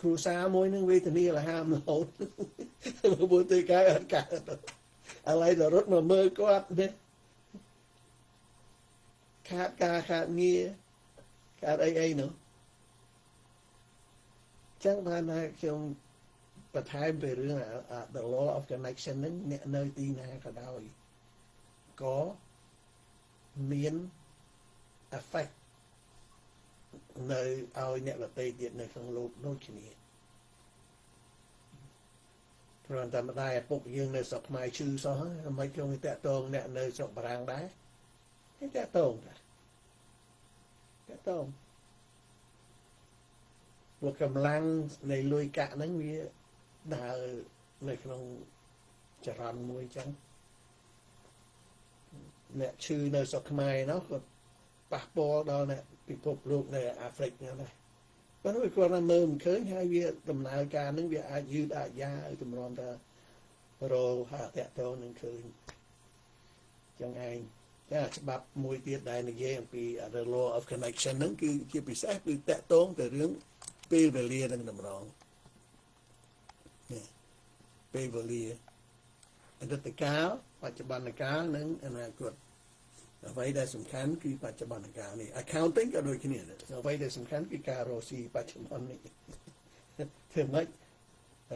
គ្រួសារមួយនឹងវេទនាលហាមរហូតព្រោះទៅកាយអត់កើតឥឡូវទៅរត់មកមើលគាត់នេះខាតការខាតងារខាតអីនោះចឹងបានថាខ្ញុំបន្ថែមពីរឿង the law of connection ហ្នឹងអ្នកនៅទីណាក៏ដោយក៏មាន effect នៅឲ្យអ្នកដទៃទៀតនៅក្នុងលោកដូចគ្នាព្រោះតែម្ដាយឪពុកយើងនៅស្រុកខ្មែរឈឺសោះហើយមិនខ្ញុំតាក់ទងអ្នកនៅស្រុកបារាំងដែរគេតាក់ទងព្រោះកម្លាំងនៃលុយកាក់ហ្នឹងវាដើរនៅក្នុងចរន្តមួយចឹងអ្នកឈឺនៅស្រុកខ្មែរនោះក៏ប៉ះពាល់ដល់អ្នកពិភពលោកនៅអាហ្វ្រិកហ្នឹងដែរប៉ុន្តែគាត់ថាមើលមិនឃើញហើយវាដំណើរការហ្នឹងវាអាចយឺតអាចយ៉ាវតម្រាំថារលហាក់តាក់ទងនឹងឃើញចឹងឯងតែច្បាប់មួយទៀតដែលនិយាយអំពី the law of connection ហ្នឹងគឺជាពិសេសគឺតាក់ទងទៅរឿងពេលវេលានឹងតម្រងពេលវេលាអតីតកាលបច្ចុប្បន្នកាលនិងអនាគតអ្វីដែលសំខាន់គឺបច្ចុប្បន្នកាលនេះ accounting ក៏ដូចគ្នាដែរអ្វីដែលសំខាន់គឺការរកស៊ីបច្ចុប្បន្ននេះធ្វើម៉េច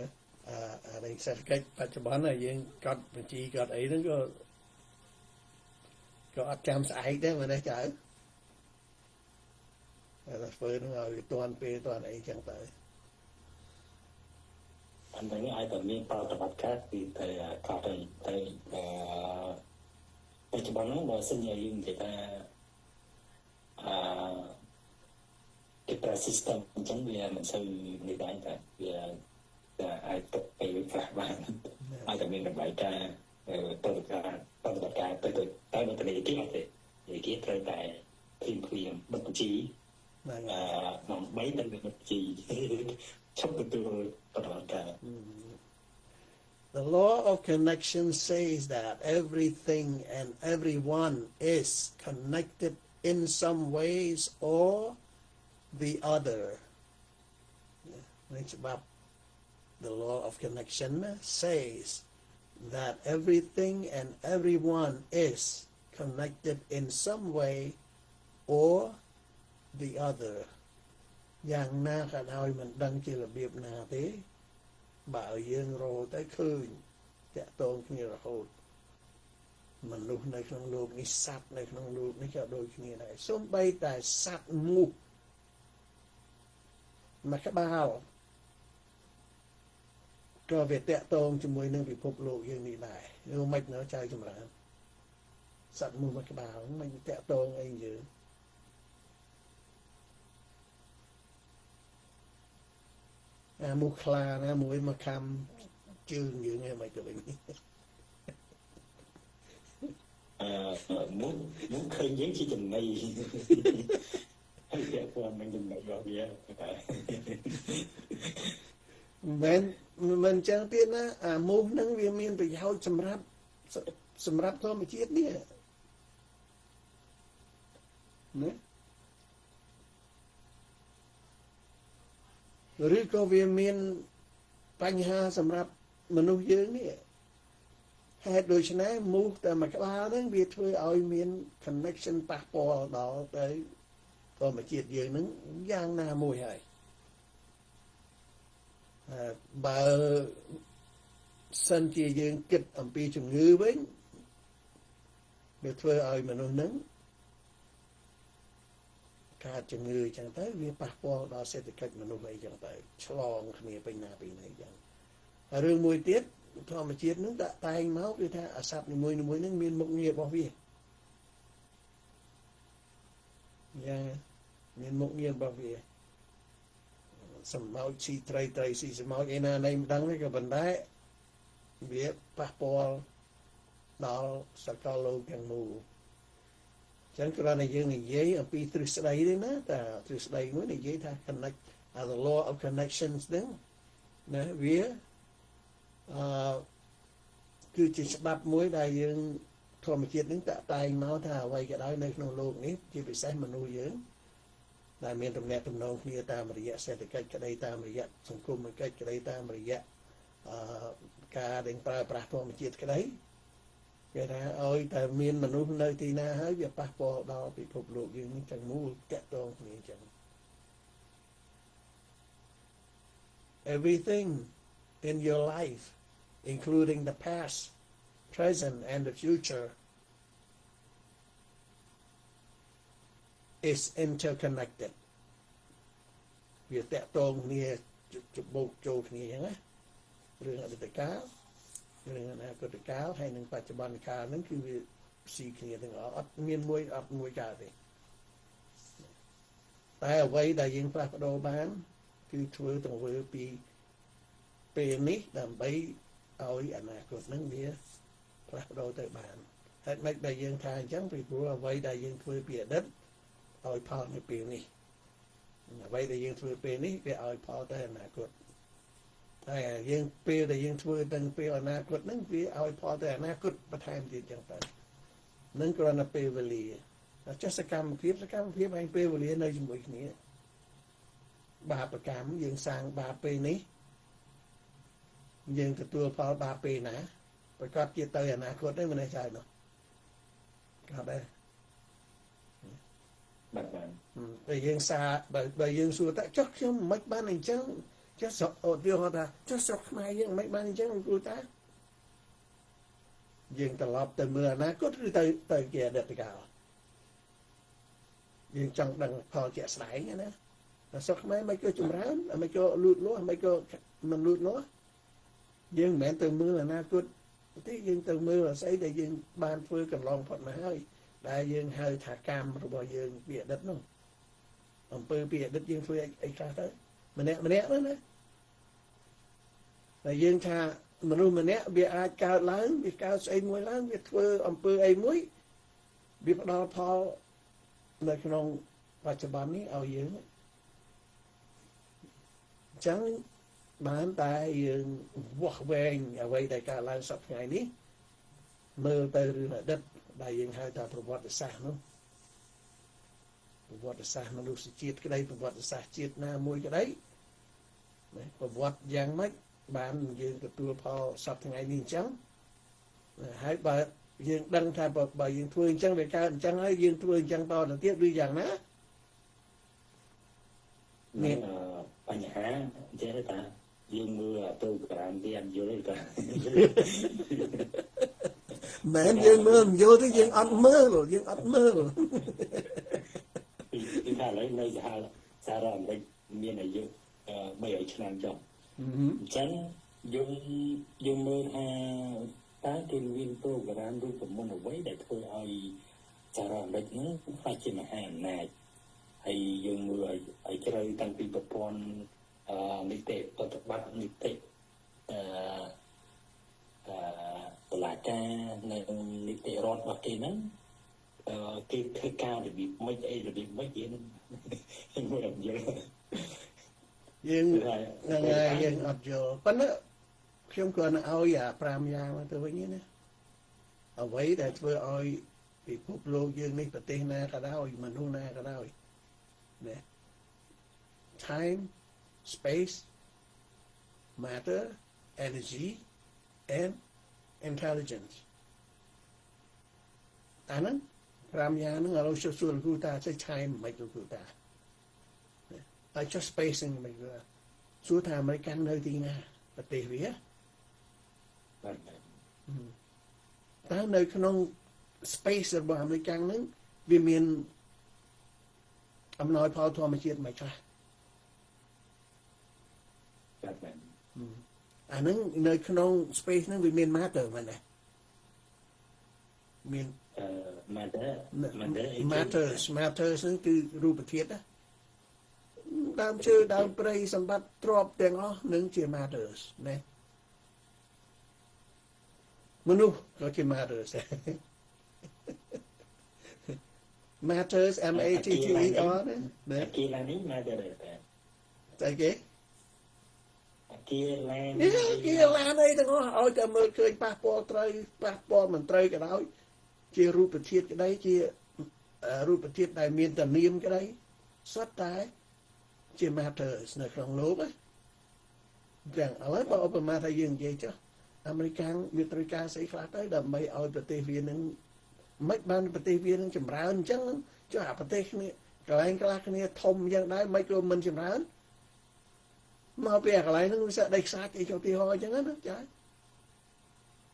អាសេដ្ឋកិច្ចបច្ចុប្បន្នយើងកត់បញ្ជីកត់អីហ្នឹងក៏អត់ចាំស្អែកដែរមើលនេះចៅតែធ្វើហ្នឹងឲ្យទាន់ពេលទាន់អីចឹងទៅអានេះអាចតែមានប្រតិបត្តិការពីតែកត់ទៅបច្ចុប្បន្នហ្នឹងបើសិនជាយើងនិយាយថាគេប្រើ system អញ្ចឹងវាមិនសូវនិយាយថាវាអាចទុកពេលខ្លះបានអាចតែមានតម្លៃការប្រតិបត្តិការទៅតែមិនទៅនិយាយគេអត់ទេនិយាយគេត្រូវតែព្រៀងបិទបញ្ជីដើម្បីតែបិទបញ្ជីឈប់ទទួលប្រតិបត្តិការ The law of connection says that everything and everyone is connected in some ways or the other. The law of connection says that everything and everyone is connected in some way or the other. យ៉ាងណាក៏ដោយមិនដឹងជារបៀបណាទេបើយើងរកទៅឃើញតាក់ទងគ្នារហូតមនុស្សនៅក្នុងលោកនេះសត្វនៅក្នុងលោកនេះក៏ដូចគ្នាដែរសូម្បីតែសត្វមូសមួយក្បាលក៏វាតាក់ទងជាមួយនឹងពិភពលោកយើងនេះដែរឬមិននៅចៅចម្រើនសត្វមូសមួយក្បាលមិនតាក់ទងអីយើងមូសខ្លាណាមួយមកខំជើងយើងឯងមិនទៅវិញមុនឃើញយើងជាចំណៃហើយតែគាត់មិនចំណៃរបស់វាតែមិនចឹងទៀតណាអាមូសហ្នឹងវាមានប្រយោជន៍សម្រាប់ធម្មជាតិនេះណាឬក៏វាមានបញ្ហាសម្រាប់មនុស្សយើងនេះហេតុដូច្នេះមូសតែមួយក្បាលហ្នឹងវាធ្វើឲ្យមាន connection ប៉ះពាល់ដល់ទៅធម្មជាតិយើងហ្នឹងយ៉ាងណាមួយហើយបើសិនជាយើងគិតអំពីជំងឺវិញវាធ្វើឲ្យមនុស្សហ្នឹងកើតជំងឺចឹងទៅវាប៉ះពាល់ដល់សេដ្ឋកិច្ចមនុស្សអីចឹងទៅឆ្លងគ្នាពេញណាពេញណីចឹងរឿងមួយទៀតធម្មជាតិហ្នឹងដាក់តែងមកគឺថាអាសត្វនីមួយៗហ្នឹងមានមុខងាររបស់វាយ៉ាងមានមុខងាររបស់វា សម្ោកស៊ីត្រីស៊ីសម្ោកឯណាណៃមិនដឹងទេក៏ប៉ុន្តែវាប៉ះពាល់ដល់សកលលោកទាំងមូលចឹងគ្រាន់តែយើងនិយាយអំពីទ្រឹស្ដីទេណាតែទ្រឹស្ដីមួយនិយាយថា connect the law of connections ហ្នឹងណាវាគឺជាច្បាប់មួយដែលយើងធម្មជាតិនឹងតាក់តែងមកថាអ្វីក៏ដោយនៅក្នុងโลกនេះជាពិសេសមនុស្សយើងដែលមានទំនាក់ទំនងគ្នាតាមរយៈសេដ្ឋកិច្ចក្តីតាមរយៈសង្គមកិច្ចក្តីតាមរយៈការដែលប្រើប្រាស់ធម្មជាតិក្តីគេថាឲ្យតែមានមនុស្សនៅទីណាហើយវាប៉ះពាល់ដល់ពិភពលោកយើងនេះទាំងមូលតាក់ទងគ្នាចឹង Everything in your life including the past present and the future is interconnected វាតាក់ទងគ្នាច្បូកចូលគ្នាចឹងណារឿងអតីតកាលរឿងអនាគតកាលហើយនឹងបច្ចុប្បន្នកាលហ្នឹងគឺវាស៊ីគ្នាទាំងអស់អត់មានមួយកាលទេតែអ្វីដែលយើងផ្លាស់ប្ដូរបានគឺធ្វើទង្វើពីពេលនេះដើម្បីឲ្យអនាគតហ្នឹងវាផ្លាស់ប្ដូរទៅបានហើយមិនដែលយើងថាអញ្ចឹងពីព្រោះអ្វីដែលយើងធ្វើពីអតីតឲ្យផលនៅពេលនេះអ្វីដែលយើងធ្វើពេលនេះវាឲ្យផលទៅអនាគតហើយយើងពេលដែលយើងធ្វើទៅពេលអនាគតហ្នឹងវាឲ្យផលទៅអនាគតបន្ថែមទៀតចឹងទៅនឹងគ្រាន់តែពេលវេលាចុះសកម្មភាពឯងពេលវេលានៅជាមួយគ្នាបាបកម្មយើងសាងបាបពេលនេះយើងទទួលផលបាបពេលណាប្រកបជាទៅអនាគតទេមិនទេចៅនោះក៏ដែរបាទតែយើងសាបើយើងសួរតើចុះខ្ញុំមិនបានអញ្ចឹងចុះអូវាហៅថាចុះស្រុកខ្មែរយើងមិនបានអញ្ចឹងគ្រូតាយើងត្រឡប់ទៅមើលអនាគតឬទៅជាអតីតកាលយើងចង់ដឹងផលជាក់ស្ដែងណាស្រុកខ្មែរមិនក៏ចម្រើនមិនក៏លូតលាស់មិនក៏មិនលូតលាស់យើងមិនមែនទៅមើលអនាគតទេយើងទៅមើលស្អីដែលយើងបានធ្វើកន្លងផុតមកហើយដែលយើងហៅថាកម្មរបស់យើងពីអតីតនោះអំពើពីអតីតយើងធ្វើអីខ្លះទៅម្នាក់ហ្នឹងណាតែយើងថាមនុស្សម្នាក់វាអាចកើតឡើងវាកើតស្អីមួយឡើងវាធ្វើអំពើអីមួយវាផ្ដល់ផលនៅក្នុងបច្ចុប្បន្ននេះឲ្យយើងអញ្ចឹងបានតែយើងវាស់វែងអ្វីដែលកើតឡើងសប្តាហ៍ថ្ងៃនេះមើលទៅរឿងអតីតដែលយើងហៅថាប្រវត្តិសាស្ត្រនោះប្រវត្តិសាស្ត្រមនុស្សជាតិក្តីប្រវត្តិសាស្ត្រជាតិណាមួយក្តីប្រវត្តិយ៉ាងម៉េចបានយើងទទួលផលសប្តាហ៍ថ្ងៃនេះអញ្ចឹងហើយបើយើងដឹងថាបើយើងធ្វើអញ្ចឹងវាកើតអញ្ចឹងហើយយើងធ្វើអញ្ចឹងតទៅទៀតឬយ៉ាងណាមានបញ្ហាចេះតាយើងមើលទៅក្រាមវាអត់យល់ទេមែនយើងមើលមិនយល់ទេយើងអត់មើលគឺថាឡើយនៅសារអាមេរិកមានអាយុ300ឆ្នាំចុះអញ្ចឹងយើងមើលថាតើគេមានប្រូក្រាមឬប្រព័ន្ធអ្វីដែលធ្វើឲ្យសារអាមេរិកហ្នឹងខ្លាចជាមហាអំណាចហើយយើងមើលឲ្យជ្រៅតាំងពីប្រព័ន្ធនីតិប្រតិបត្តិនីតិតុលាការនៅនីតិរដ្ឋរបស់គេហ្នឹងគេធ្វើការរបៀបមិនអីរបៀបមិនយើងមើលអត់យល់យើងហ្នឹងហើយយើងអត់យល់ប៉ុន្តែខ្ញុំគ្រាន់តែឲ្យ5យ៉ាងទៅវិញណាអ្វីដែលធ្វើឲ្យពិភពលោកយើងនេះប្រទេសណាក៏ដោយមនុស្សណាក៏ដោយណា time space matter energy and intelligence អាហ្នឹង5យ៉ាងហ្នឹងឥឡូវសួរលោកគ្រូតាចេះ time មិនលោកគ្រូតាតែចុះ space ហ្នឹងមិនសួរថាអាមេរិកនៅទីណាប្រទេសវាតើនៅក្នុង space របស់អាមេរិកហ្នឹងវាមានអំណោយផលធម្មជាតិមិនខ្លះអាហ្នឹងនៅក្នុង space ហ្នឹងវាមាន matter មែនទេមានmatter ហ្នឹងគឺរូបធាតុណា ដើមឈើដើមព្រៃសម្បត្តិទ្រព្យទាំងអស់នឹងជា matters ណាមនុស្សក៏ជា matters matters M A T T E R ណា អាគារឡើងនេះមកទៅដែរតែ តែគេ អាគារឡើង គេឡានអីទាំងអស់ឲ្យតែមើលឃើញប៉ះពាល់ត្រូវប៉ះពាល់មិនត្រូវក៏ដោយជារូបធាតុក្តីជារូបធាតុដែលមានតានាមក្តីសុទ្ធតែជា matters នៅក្នុងលោកណាទាំងឥឡូវបើឧបមាថាយើងនិយាយចុះអាមេរិកវាត្រូវការស្អីខ្លះទៅដើម្បីឲ្យប្រទេសវានឹងមិនបានប្រទេសវានឹងចម្រើនអញ្ចឹងចុះអាប្រទេសគ្នាកន្លែងខ្លះគ្នាធំយ៉ាងដែរមិនក៏មិនចម្រើនមកពីកន្លែងហ្នឹងវាសដីខ្សាច់អីចូលទីហោអញ្ចឹងណាចា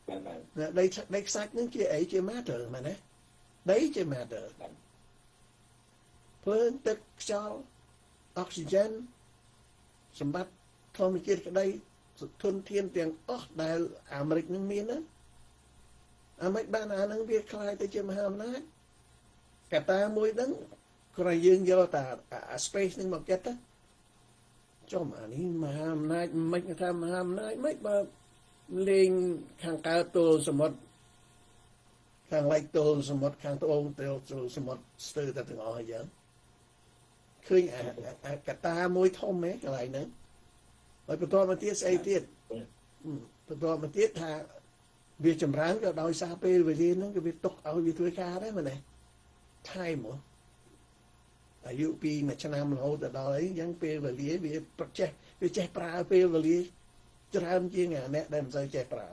បាទ ដីខ្សាច់ហ្នឹងជាអីជា matter មែនទេដីជា matter ភ្លើងទឹកខ្យល់អុកស៊ីហ្សែនសម្បត្តិធម្មជាតិក្តីធនធានទាំងអស់ដែលអាមេរិកនឹងមានណាអាមេរិកបានអាហ្នឹងវាខ្លាយទៅជាមហាអំណាចកត្តាមួយហ្នឹងគ្រាន់យើងយកតែ space ហ្នឹងមកគិតទៅចំអានេះមហាអំណាចមិនថាមហាអំណាចមិនបើលេងខាងកើតទល់សមុទ្រខាងឡែកទល់សមុទ្រខាងត្បូងទល់សមុទ្រស្ទើរតែទាំងអស់យ៉ាងឃើញអាកត្តាមួយធំហ្មងកន្លែងហ្នឹងហើយបន្តមកទៀតស្អីទៀតបន្តមកទៀតថាវាចម្រើនក៏ដោយសារពេលវេលាហ្នឹងក៏វាទុកឲ្យវាធ្វើការដែរមែនទេ time ហ៎អាយុពីមួយឆ្នាំរហូតដល់អីអញ្ចឹងពេលវេលាវាប្រចេះវាចេះប្រើពេលវេលាច្រើនជាងអ្នកដែលមិនសូវចេះប្រើ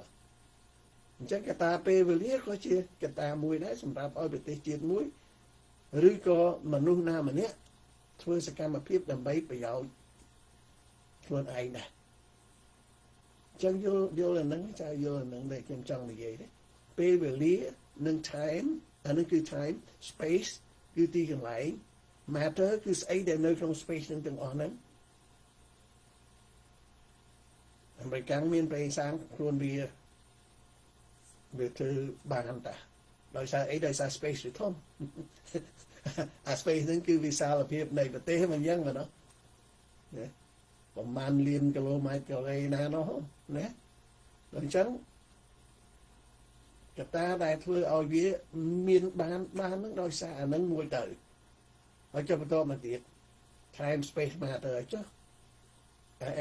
អញ្ចឹងកត្តាពេលវេលាក៏ជាកត្តាមួយដែរសម្រាប់ឲ្យប្រទេសជាតិមួយឬក៏មនុស្សណាម្នាក់ធ្វើសកម្មភាពដើម្បីប្រយោជន៍ខ្លួនឯងដែរចឹងយល់អាហ្នឹងចាយល់អាហ្នឹងដែលខ្ញុំចង់និយាយទេពេលវេលានិង time អានេះគឺ time space គឺទីកន្លែង matter គឺស្អីដែលនៅក្នុង space ហ្នឹងទាំងអស់ហ្នឹងអាមេរិកមានប្រេងសាំងខ្លួនវាធ្វើបានតាដោយសារអីដោយសារ space វាធំអា space ហ្នឹងគឺវិសាលភាពនៃប្រទេសមិនអញ្ចឹងណាប្រមាណលានគីឡូម៉ែត្រការ៉េណានោះណាអញ្ចឹងកត្តាដែលធ្វើឲ្យវាមានបានហ្នឹងដោយសារអាហ្នឹងមួយទៅហើយចាប់បន្តមកទៀត time space matter ចុះ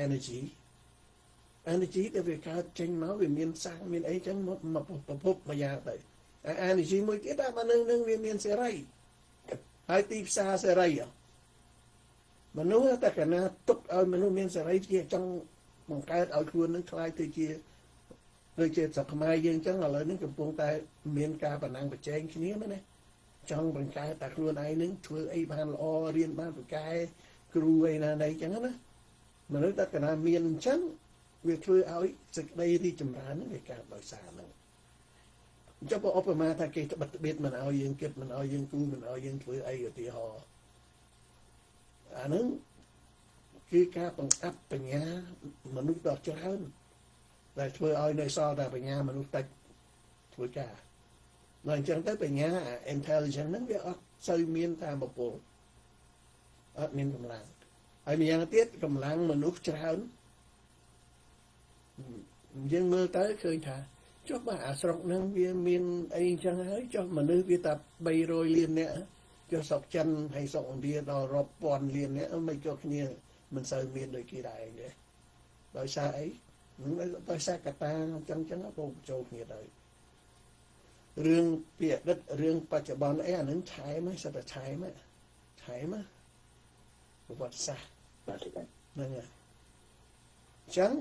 energy ដែលវាកើតចេញមកវាមានសាំងមានអីចឹងមកប្រភពមួយយ៉ាងទៅ energy មួយទៀតតែអានឹងវាមានសេរីហើយទីផ្សារសេរីមនុស្សតែកណាទុកឲ្យមនុស្សមានសេរីជាចង់បង្កើតឲ្យខ្លួននឹងខ្លាយទៅជាដូចជាស្រុកខ្មែរយើងចឹងឥឡូវនេះកំពុងតែមានការប្រណាំងប្រជែងគ្នាមែនទេចង់បង្កើតតែខ្លួនឯងនឹងធ្វើអីបានល្អរៀនបានប្រកែគ្រូអីណាណីចឹងណាមនុស្សតែកណាមានអញ្ចឹងវាធ្វើឲ្យសេចក្តីរីកចម្រើននឹងវាកើតដោយសារហ្នឹងចុះបើឧបមាថាគេត្បិតត្បៀតមិនឲ្យយើងគិតមិនឲ្យយើងគូមិនឲ្យយើងធ្វើអីឧទាហរណ៍អាហ្នឹងគឺការបង្អាប់បញ្ញាមនុស្សដ៏ច្រើនដែលធ្វើឲ្យនៅសល់តែបញ្ញាមនុស្សតិចធ្វើការដល់អញ្ចឹងទៅបញ្ញា intelligence ហ្នឹងវាអត់សូវមានតាមពលអត់មានកម្លាំងហើយម្យ៉ាងទៀតកម្លាំងមនុស្សច្រើនយើងមើលទៅឃើញថាចុះបើអាស្រុកហ្នឹងវាមានអីអញ្ចឹងហើយចុះមនុស្សវាតែ300លាននាក់ចុះស្រុកចិនហើយស្រុកឥណ្ឌាដល់រាប់ពាន់លាននាក់មិនចុះគ្នាមិនសូវមានដូចគេដែរទេដោយសារអីដោយសារកត្តាអញ្ចឹងក៏ចូលគ្នាដែររឿងពីអតីតរឿងបច្ចុប្បន្នអីអានឹងឆែមសិតតែឆែមប្រវត្តិសាស្ត្រ បាទទេ ហ្នឹងហើយចឹង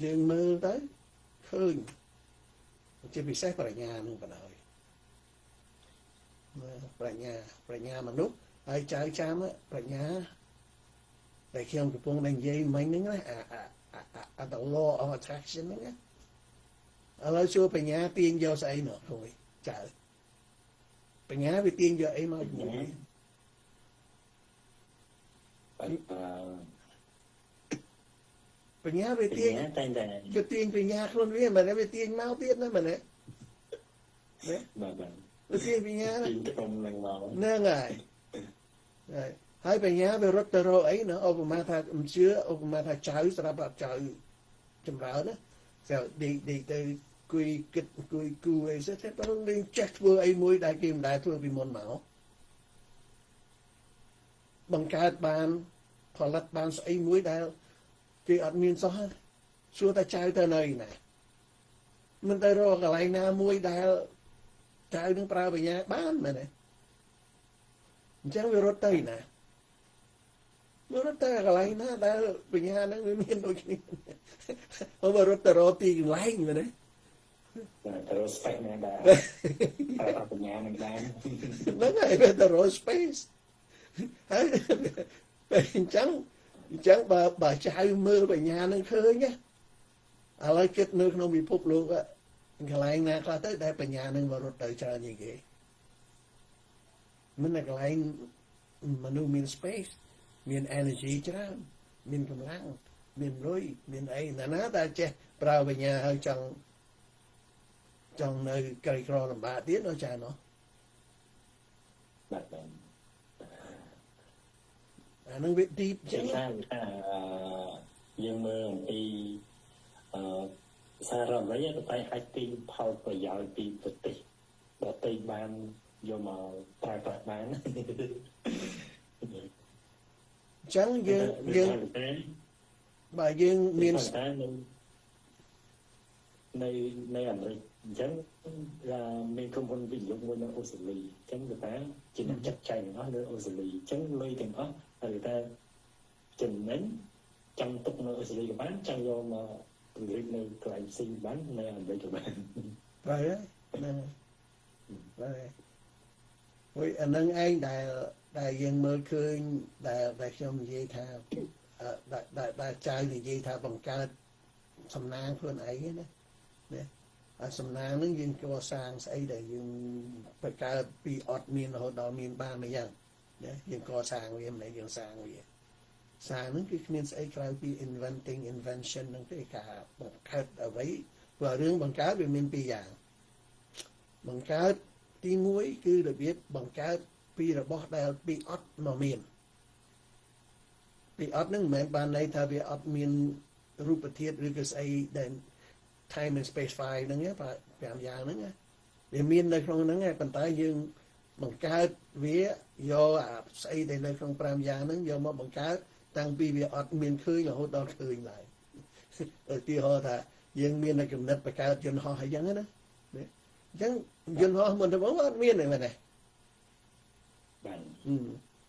យើងមើលទៅឃើញជាពិសេសប្រាជ្ញានឹងបណ្ដោយប្រាជ្ញាមនុស្សហើយចៅចាំប្រាជ្ញាដែលខ្ញុំកំពុងតែនិយាយមិញហ្នឹងណាអា the law of attraction ហ្នឹងណាឥឡូវជួបញ្ញាទាញយកស្អីមកខ្លួនចៅបញ្ញាវាទាញយកអីមកជាមួយបញ្ញាវាទាញតែវាទាញបញ្ញាខ្លួនវាមិនមែនវាទាញមកទៀតណាមែនទេបាទវាទាញបញ្ញាទាញត្រង់នឹងមកហ្នឹងហើយ ហើយបញ្ញាវារត់ទៅរកអីណាឧបមាថាមិនជឿឧបមាថាចៅស្រាប់ចៅចម្រើនណាតែដេកទៅគួយគិតគួយគូអីស្ទើរតែនឹងចេះធ្វើអីមួយដែលគេមិនដែលធ្វើពីមុនមកបង្កើតបានផលិតបានស្អីមួយដែលគេអត់មានសោះសួរតែចៅទៅនៅណាមិនទៅរកកន្លែងណាមួយដែលចៅនឹងប្រើបញ្ញាបានមែនទេអញ្ចឹងវារត់ទៅណាវារត់ទៅកន្លែងណាដែលបញ្ញាហ្នឹងវាមានដូចគ្នាវារត់ទៅរកទីកន្លែងមែនទេទៅរក space ណាដែរប្រើបញ្ញានឹងដែរហ្នឹងហើយវាទៅរក space ហើយអញ្ចឹងបើចៅមើលបញ្ញានឹងឃើញណាឥឡូវគិតនៅក្នុងពិភពលោកកន្លែងណាខ្លះទៅដែលបញ្ញានឹងរត់ទៅច្រើនជាងគេមិនតែកន្លែងមនុស្សមាន space មាន energy ច្រើនមានកម្លាំងមានលុយមានអីណាដែលចេះប្រើបញ្ញាហើយចង់នៅក្រីក្រលំបាកទៀតអញ្ចឹងណោះបាទអានឹងវា deep ចឹងយើងមើលអំពីសារអ្វីក៏តែអាចទីផលប្រយោជន៍ពីប្រទេសដទៃបានយកមកប្រើប្រាស់បានចឹងយើងបើយើងមាននៅអាមេរិកអញ្ចឹងមានក្រុមហ៊ុនវិនិយោគមួយនៅអូស្ត្រាលីអញ្ចឹងគេថាជាអ្នកចាត់ចែងទាំងអស់នៅអូស្ត្រាលីអញ្ចឹងលុយទាំងអស់ហើយថាចំណេញចង់ទុកនៅអូស្ត្រាលីក៏បានចង់យកមកពង្រីកនៅកន្លែងផ្សេងបាននៅអាមេរិកក៏បានបាទហ្នឹងបាទហើយអានឹងឯងដែលយើងមើលឃើញដែលខ្ញុំនិយាយថាដែលចៅនិយាយថាបង្កើតសំណាងខ្លួនឯងណាសំណាងនឹងយើងកសាងស្អីដែលយើងបង្កើតពីអត់មានរហូតដល់មានបានមកយ៉ាងណាយើងកសាងវាមិនយើងសាងវាសាងនឹងគឺគ្មានស្អីក្រៅពី invention នឹងទេការបង្កើតអ្វីព្រោះរឿងបង្កើតវាមានពីរយ៉ាងបង្កើតទី1គឺរបៀបបង្កើតពីរបស់ដែលពីអត់មកមានពីអត់នឹងមិនមែនបានន័យថាវាអត់មានរូបធាតុឬក៏ស្អីដែល time and space 5ហ្នឹង5យ៉ាងហ្នឹងវាមាននៅក្នុងហ្នឹងប៉ុន្តែយើងបង្កើតវាយកអាស្អីដែលនៅក្នុង5យ៉ាងហ្នឹងយកមកបង្កើតតាំងពីវាអត់មានឃើញរហូតដល់ឃើញឡើយឧទាហរណ៍ថាយើងមាននៅកំណត់បង្កើតយន្តហោះអីចឹងណាអញ្ចឹងយន្តហោះមុនទៅមកអត់មានទេមែនទេបាទ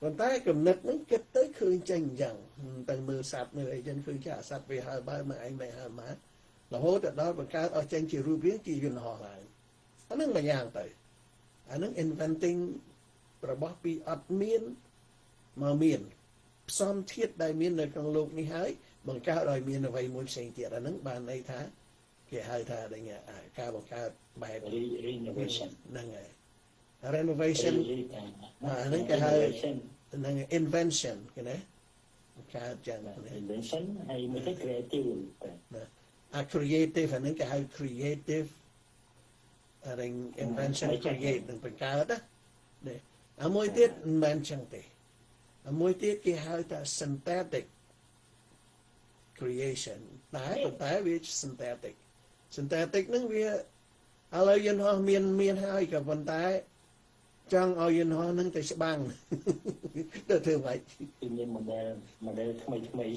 ប៉ុន្តែកំណត់ហ្នឹងគិតទៅឃើញចេញអញ្ចឹងតែមើលសត្វមើលអីចឹងឃើញចាសត្វវាហើបើមកឯងមិនហើមករហូតដល់បង្កើតឲ្យចេញជារូបរាងជាយន្តហោះឡើងអាហ្នឹងមួយយ៉ាងទៅអាហ្នឹង inventing របស់ពីអត់មានមកមានផ្សំធាតុដែលមាននៅក្នុងលោកនេះហើយបង្កើតឲ្យមានអ្វីមួយផ្សេងទៀតអាហ្នឹងបានន័យថាគេហៅថាការបង្កើតបែប renovation ហ្នឹងហើយ renovation អាហ្នឹងគេហៅហ្នឹង invention គេណាកើតចឹង invention ហើយមួយទៅ creative អា creative អាហ្នឹងគេហៅ creative អាហ្នឹង invention create នឹងបង្កើតណាអាមួយទៀតមិនមែនចឹងទេអាមួយទៀតគេហៅថា synthetic creation តែប៉ុន្តែវា synthetic ហ្នឹងវាឥឡូវយន្តហោះមានហើយក៏ប៉ុន្តែចង់ឲ្យយន្តហោះហ្នឹងទៅច្បាំងទៅធ្វើម៉េចមាន model ថ្មី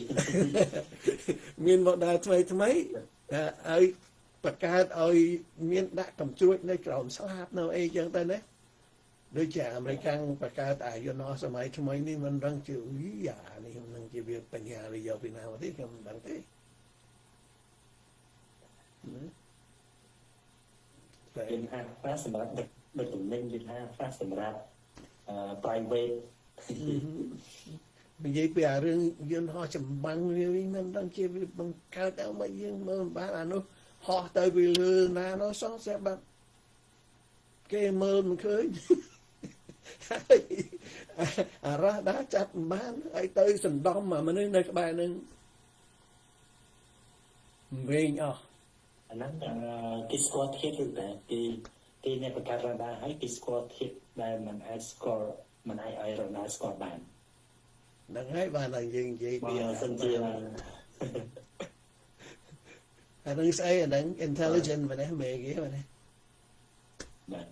មាន model ថ្មីឲ្យបង្កើតឲ្យមានដាក់កំជ្រួចនៅក្រោមស្លាបនៅអីចឹងទៅណាដូចជាអាមេរិកបង្កើតអាយន្តហោះសម័យថ្មីនេះមិនដឹងជាអានេះមិនជាវាបញ្ញាឬយកពីណាមកទេខ្ញុំមិនដឹងទេយើងហាក់ថាសម្រាប់ដឹកទំនិញយើងហាក់ថាសម្រាប់private និយាយពីអារឿងយន្តហោះចម្បាំងវាវិញមិនដឹងជាវាបង្កើតឲ្យមកយើងមើលបានអានោះហោះទៅពីលើណានោះសោះស្រាប់បាត់គេមើលមិនឃើញអារ៉ាដាចាប់បានឲ្យទៅសណ្ដំអាមនុស្សនៅក្បែរនឹងវិញអស់អាហ្នឹងគេស្គាល់ធាតុឬតែគេអ្នកបង្កើតរ៉ាដាហើយគេស្គាល់ធាតុដែលมันអាចស្គាល់มันអាចឲ្យរ៉ាដាស្គាល់បាន đừng hay bà là gì vậy Mà bia sân chia là đừng say đừng intelligent mà đấy mẹ ghế mà đấy bạn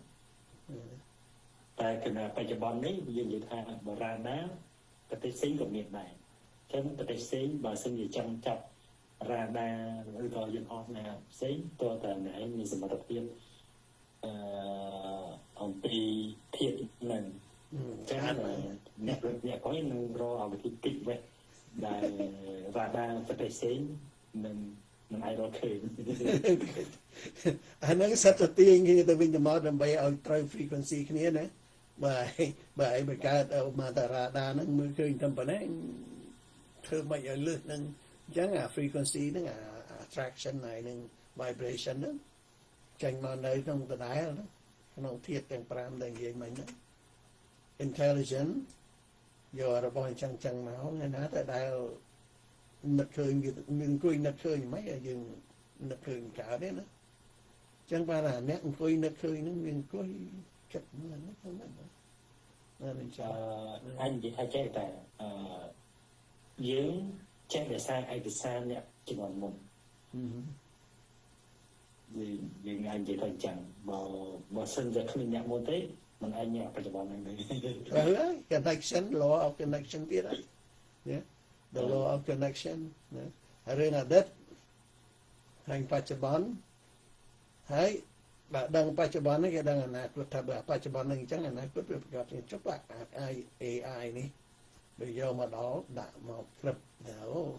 tại cái nào bây giờ bọn đấy dừng dự thà bỏ ra đá cái tay xính của miền này cái tay xính bà xin gì chăm chọc ra đa rồi dân họ là xính tôi tờ này mình sẽ mà tập tiên ông tì thiệt mình cho nên là nhạc có những rô ở cái kịch vậy đại ra đa cái tay xính mình ai đó khởi anh ấy sát cho tiền khi tôi vinh mà đâm bay ở trade frequency kia nè bởi cái mà ta ra đa nó mới khơi tâm bản ấy thưa mày ở lướt nâng chẳng frequency nó attraction này nâng vibration đó chẳng mà nơi trong ta đáy đó nó thiệt chẳng pram đang gì mình đó intelligent giờ là bọn chẳng máu nghe nói tại đây nực khơi mình cười nực khơi mấy ở dừng nực khơi cả đấy nữa chẳng qua là nét cười nực khơi nó mình cười chặt mà nó không anh chỉ hay chơi tại dưỡng chơi để sai ai bị sai nè chỉ còn một vì anh chỉ thôi chẳng mà sinh ra không nhận một tí mình anh nhẹ phải cho bọn anh connection law of connection biết đấy yeah the law of connection rồi là đất hành Pachaban hay bạn đang Pachaban này cái đang là cuộc thảo luận Pachaban này chắc là nói quyết được gặp thì chắc là AI này bây giờ mà đó đã một clip nào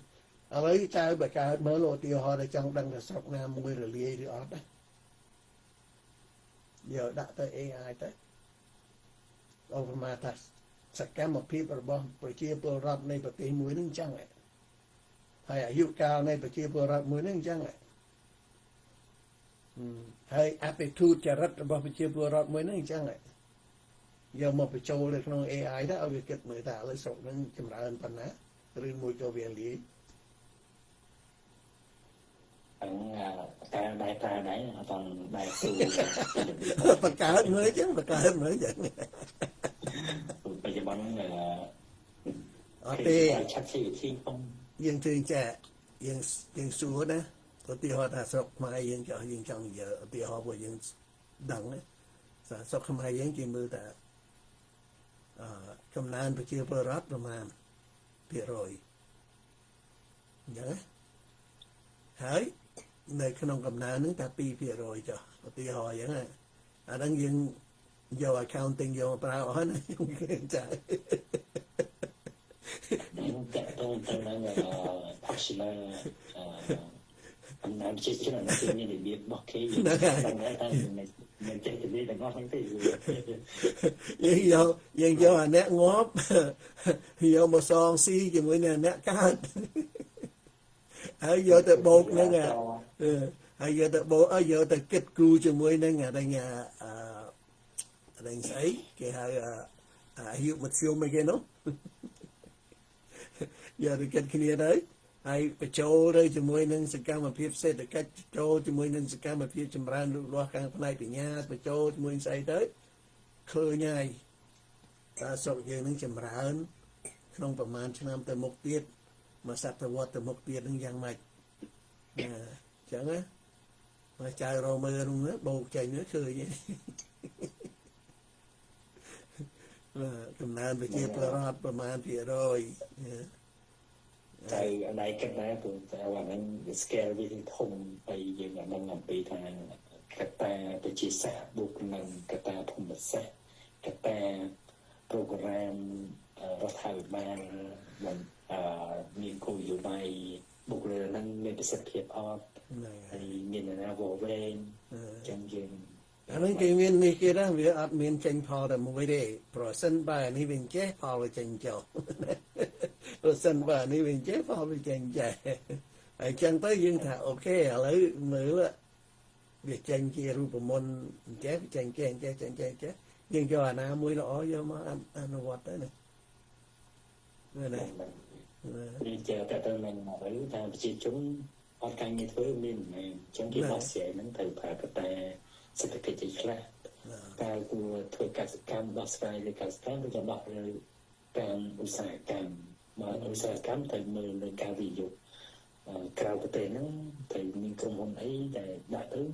ở lấy trai bởi cái mới lộ tiêu họ để trong đang là sọc nam mới là lia đi ót đấy giờ đã tới AI tới over mà ta sạch cái một phí vào bom bởi chia bờ rập này bởi tí muối nâng chăng lại hay ở hiệu cao này bởi chia bờ rập muối nâng chăng lại hay attitude chả rất bởi chia bờ rập muối nâng chăng lại giờ một phải trâu được trong AI đó ở việc kết mới ta lấy sọc nâng chầm ra hơn phần á rồi mùi cho về lý ta đấy toàn đại sư tất cả hết mới chứ tất cả hết mới vậy bây giờ bọn ở đây đây chắc gì khi không dân thương trẻ dân số đó có tiêu họ đã sọc mai dân cho dân trong giờ tiêu họ vừa dân đẳng đấy sọc không hay dân chỉ mưa ta cầm nàn phải chia bờ rát rồi mà bị rồi nhớ hỡi này khi nông cầm nàn nước ta pi bị rồi cho tiêu họ vậy này đang dân vô accounting vô bao hết không chạy tôi nói là bác sĩ là làm chết chứ là nó tự nhiên để biết bọc cái gì đang nói ta mình chạy từ đây là ngonทั้งที่nhưng do nét ngóp vô một son xi cho mỗi nè nét cát ở vô từ bột nữa nè ở vô từ bột ở vô từ kết cu cho mỗi nè nghe đây nghe đây sấy cái hai hiệu một siêu mấy cái nó giờ thì cái kia đấy ai phải trâu đây cho mỗi nên sẽ cam mà phiếp xe được cách trâu cho mỗi nên sẽ cam mà phiếp chầm ran lúc loa càng này từ nhà phải trâu cho mỗi say tới khơi nhai ta sọc giờនឹងចម្រើនក្នុងប្រមាណឆ្នាំទៅមុខទៀតមកសតវត្សទៅមុខទៀតនឹងយ៉ាងម៉េចចឹងណាមកចៅរមើលនោះបោកចេញនោះឃើញកំណើនវិជាប្រវត្តិប្រមាណភាគរយใจอะไรกันนะตัวแต่ว่านั้นสเกลวิธีทมไปยังไงมันนำไปทางกระแตไปจีสาบุกนันกระแตทมบัสกระแตโปรแกรมรัฐบาลมันมีกูอยู่ในบุกเรือนั้นมีประสิทธิภาพมีนะวอเวนจังยิงอันนั้นคือมีนี่คือนะวิอาจมีเจนพอแต่ไม่ได้เพราะสันบ่านี่เป็นเจ้พอไปเจนเจ้าเพราะสันบ่านี่เป็นเจ้พอไปเจนเจ้าไอ้จังtới dương thà ok lấy nữa việc chen chiaรูปมนเจ้เจ้nhưng cho anh em mới lõ vô mà anh quạt đấy này đi chờ tại tôi mình ở ta chỉ chúng ở căn như thứ mình trong khi họ sẽ nâng từ phải cái ta sẽ được cái gì khác ta của thôi cả cam đọc sai thì cả cam bây giờ đọc rồi camอุตสาหกรรม mà ở xa cắm thì mình lên cao ví dụ cao cái tiền nó thì mình không hôm ấy để đại tướng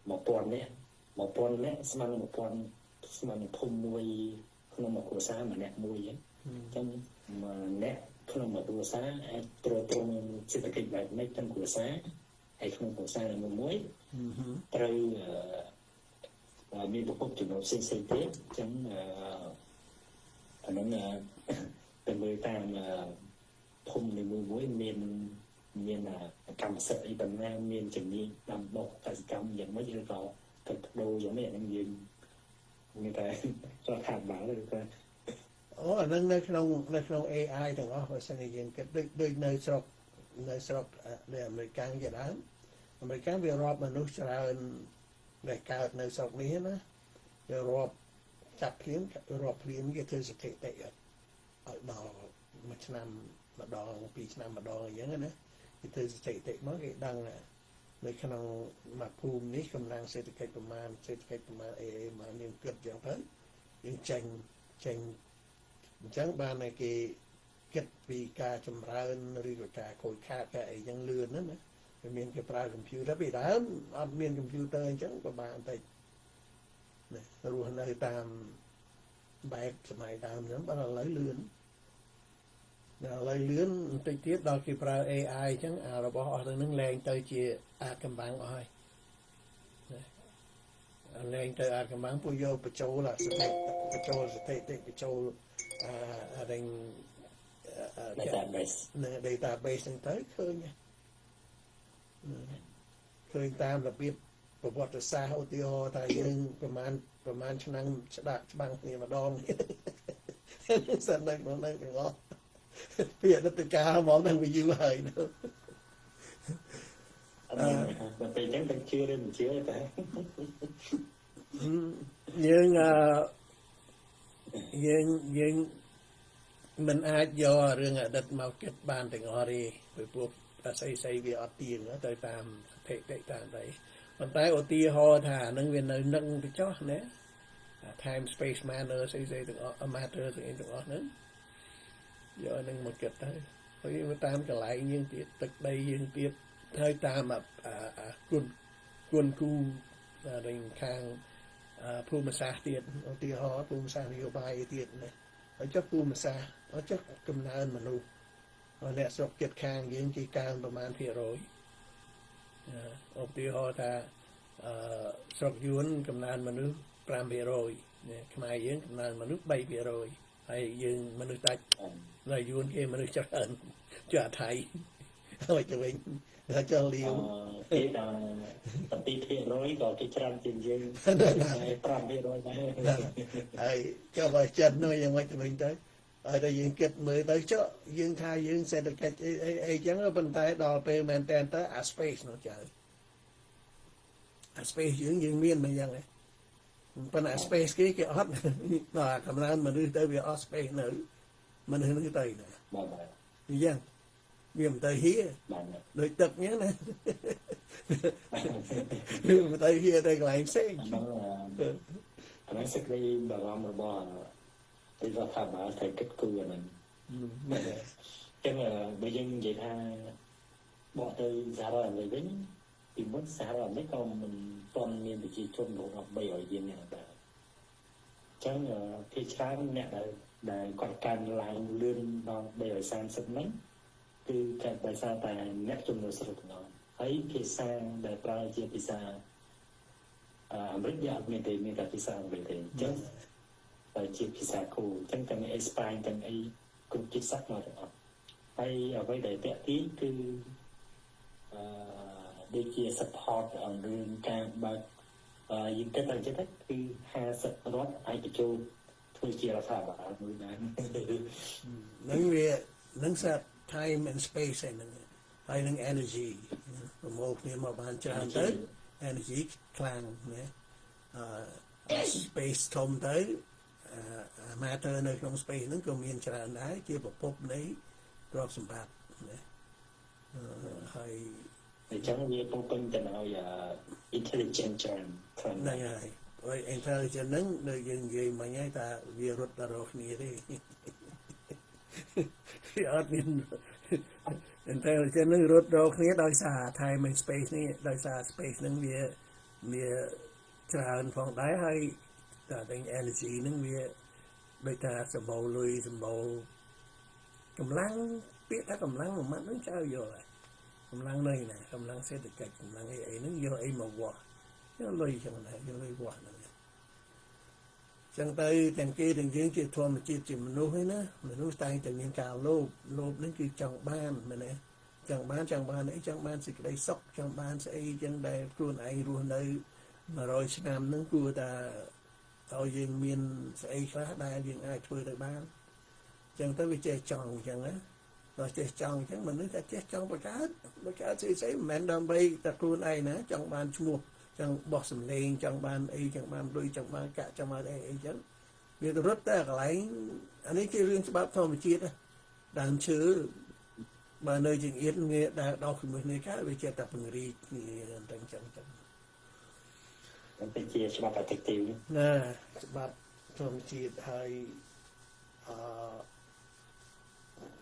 một tuần nè sang phun mùi không một cuộc sáng mà nẹt mùi ấy trong mà nẹt không một cuộc sáng trong sự kiện bài mấy trong cuộc sáng hay không cuộc sáng là một muối rồi mình một trường hợp sinh tiếp trong nó là từ 18 phun thì muối miền là cầm sợi tầm ngang miền chừng như đầm bột tại cầm giống mấy cái đó thật đôi giống mẹ đang nhìn người ta cho thảm bảo được coi nơi trong AIទាំងអស់បើសិនជាយើងគិតដូចនៅស្រុកនៅអាមេរិកជាដើមអាមេរិកវារាប់មនុស្សច្រើនដែលកើតនៅស្រុកនេះណាវារាប់ចាប់ភ្លាមគេធ្វើស្ថិតិឲ្យដល់មួយឆ្នាំម្ដងពីរឆ្នាំម្ដងអញ្ចឹងណាគេធ្វើស្ថិតិមកគេដឹងនៅក្នុងមួយភូមិនេះកម្លាំងសេដ្ឋកិច្ចប្រមាណAA មកយើងគិតអញ្ចឹងទៅយើងចេញអញ្ចឹងបានតែគេគិតពីការចម្រើនឬក៏ការខូចខាតការអីយ៉ាងលឿនណាវាមានគេប្រើកុំព្យូទ័រពីដើមអត់មានកុំព្យូទ័រអញ្ចឹងពិបាកបន្តិចណារស់នៅតាមបែបសម័យដើមអញ្ចឹងបើឥឡូវលឿនបន្តិចទៀតដល់គេប្រើ AI អញ្ចឹងរបស់អស់ទៅនឹងលែងទៅជាអាចកំបាំងអស់ហើយលែងទៅអាចកំបាំងពួកយកបញ្ចូលស្ថិតិបញ្ចូលរែង database ហ្នឹងទៅឃើញតាមរបៀបប្រវត្តិសាស្ត្រឧទាហរណ៍ថាយើងប្រមាណឆ្នាំច្បាំងគ្នាម្ដងសិននៅក្នុងហ្នឹងទាំងអស់ពីអតីតកាលមកនឹងវាយូរហើយតែពេលហ្នឹងតែជឿឬមិនជឿតែយើងមិនអាចយករឿងអតីតមកគិតបានទាំងអស់ទេពីព្រោះស្អីវាអត់ទៀងទៅតាមស្ថិតិតាមអីប៉ុន្តែឧទាហរណ៍ថានឹងវានៅនឹងទៅចោះណា time space manner ស្អីទាំងអស់ matter ទាំងអស់ហ្នឹងយកនឹងមកគិតទៅហើយតាមកន្លែងយើងទៀតទឹកដីយើងទៀតហើយតាមគុណគូរងខាងភូមិសាស្ត្រទៀតឧទាហរណ៍ភូមិសាស្ត្រនយោបាយទៀតណាហើយចុះភូមិសាស្ត្រហើយចុះកំណើនមនុស្សអ្នកស្រុកជិតខាងយើងគេកើនប្រមាណភាគរយឧទាហរណ៍ថាស្រុកយួនកំណើនមនុស្ស 5% ខ្មែរយើងកំណើនមនុស្ស 3% ហើយយើងមនុស្សតាច់នៅយួនគេមនុស្សច្រើនជាអថៃហើយទៅវិញហើយចុះលាវគេដល់7% ក៏គេច្រើនជាងយើង5% ដែរហើយចុះបើចិត្តនោះយ៉ាងម៉េចទៅវិញទៅហើយតែយើងគិតមើលទៅចុះយើងថាយើងសេដ្ឋកិច្ចអីចឹងប៉ុន្តែដល់ពេលមែនតើអា space នោះចៅអា space យើងមានមិនយ៉ាងហ្នឹងប៉ុន្តែ space គេអត់ដល់កំណើនមនុស្សទៅវាអត់ space នៅមនុស្សនឹងទៅណាបាទអញ្ចឹងវាមិនទៅហៀដូចទឹកអញ្ចឹងណាវាមិនទៅហៀទៅកន្លែងផ្សេងអានេះសេចក្តីបារម្ភរបស់ទីរដ្ឋាភិបាលត្រូវគិតគូរអាហ្នឹងចឹងបើយើងនិយាយថាបកទៅសហរដ្ឋអាមេរិកវិញពីមុនសហរដ្ឋអាមេរិកក៏មិនទាន់មានប្រជាជនរបស់300លានអ្នកដែរចឹងភាគច្រើនអ្នកដែលគាត់កើនឡើងលឿនដល់330ហ្នឹងគឺការដោយសារតែអ្នកចំនួនស្រុកទាំងអស់ហើយភាសាដែលប្រើជាភាសាអាមេរិកវាអត់មានទេមានតែភាសាអង់គ្លេសទេអញ្ចឹងតែជាភាសាគូអញ្ចឹងទាំងអេស្ប៉ាញទាំងអីគ្រប់ជាសាសមកទាំងអស់ហើយអ្វីដែលតាក់ទាញគឺដូចជា support អំរឿងការបើកយើងគិតទៅចិត្តគឺ50រដ្ឋឯកជនធ្វើជារដ្ឋាភិបាលមួយដែរនឹងវានឹងសា time and space ហ្នឹងហើយនឹង energy ប្រមូលគ្នាមកបានច្រើនទៅ energy ខ្លាំងណាspace ធំទៅ matter នៅក្នុង space ហ្នឹងក៏មានច្រើនដែរជាប្រភពនៃទ្រព្យសម្បត្តិណាហើយអញ្ចឹងវាពុំពេញទៅឲ្យ intelligent ច្រើនខ្លាំងហ្នឹងហើយ intelligent ហ្នឹងដូចយើងនិយាយមិញហើយថាវារត់ទៅរកគ្នាទេ វាអត់មាន intelligent នឹងរត់រកគ្នាដោយសារ time and space នេះដោយសារ space នឹងវាច្រើនផងដែរហើយតែ energy នឹងវាដូចថាសម្បូរលុយសម្បូរកម្លាំងពាក្យថាកម្លាំងមួយម៉ាត់នឹងចៅយកហើយកម្លាំងនេះណាកម្លាំងសេដ្ឋកិច្ចកម្លាំងអីហ្នឹងយកអីមកវាស់យកលុយចឹងដែរយកលុយវាស់ហ្នឹងចឹងទៅទាំងគេទាំងយើងជាធម្មជាតិជាមនុស្សឯណាមនុស្សតែងតែមានការលោភនេះគឺចង់បានមែនទេចង់បានអីចង់បានសេចក្តីសុខចង់បានស្អីចឹងដែលខ្លួនឯងរស់នៅ100ឆ្នាំហ្នឹងគួរតែឲ្យយើងមានស្អីខ្លះដែលយើងអាចធ្វើទៅបានចឹងទៅវាចេះចង់ចឹងណាដល់ចេះចង់ចឹងមនុស្សតែចេះចង់បង្កើតស្អីមិនមែនដើម្បីតែខ្លួនឯងណាចង់បានឈ្មោះចង់បោះសម្លេងចង់បានអីចង់បានលុយចង់បានកាក់ចង់បានអីចឹងវាទៅរត់តែកន្លែងអានេះជារឿងច្បាប់ធម្មជាតិដើមឈើបើនៅចង្អៀតងាយដែលដោះជាមួយគ្នាកើតវាចេះតែពង្រីកគ្នាតែចឹងเป็นជាច្បាប់ effective ណាច្បាប់ធម្មជាតិហើយ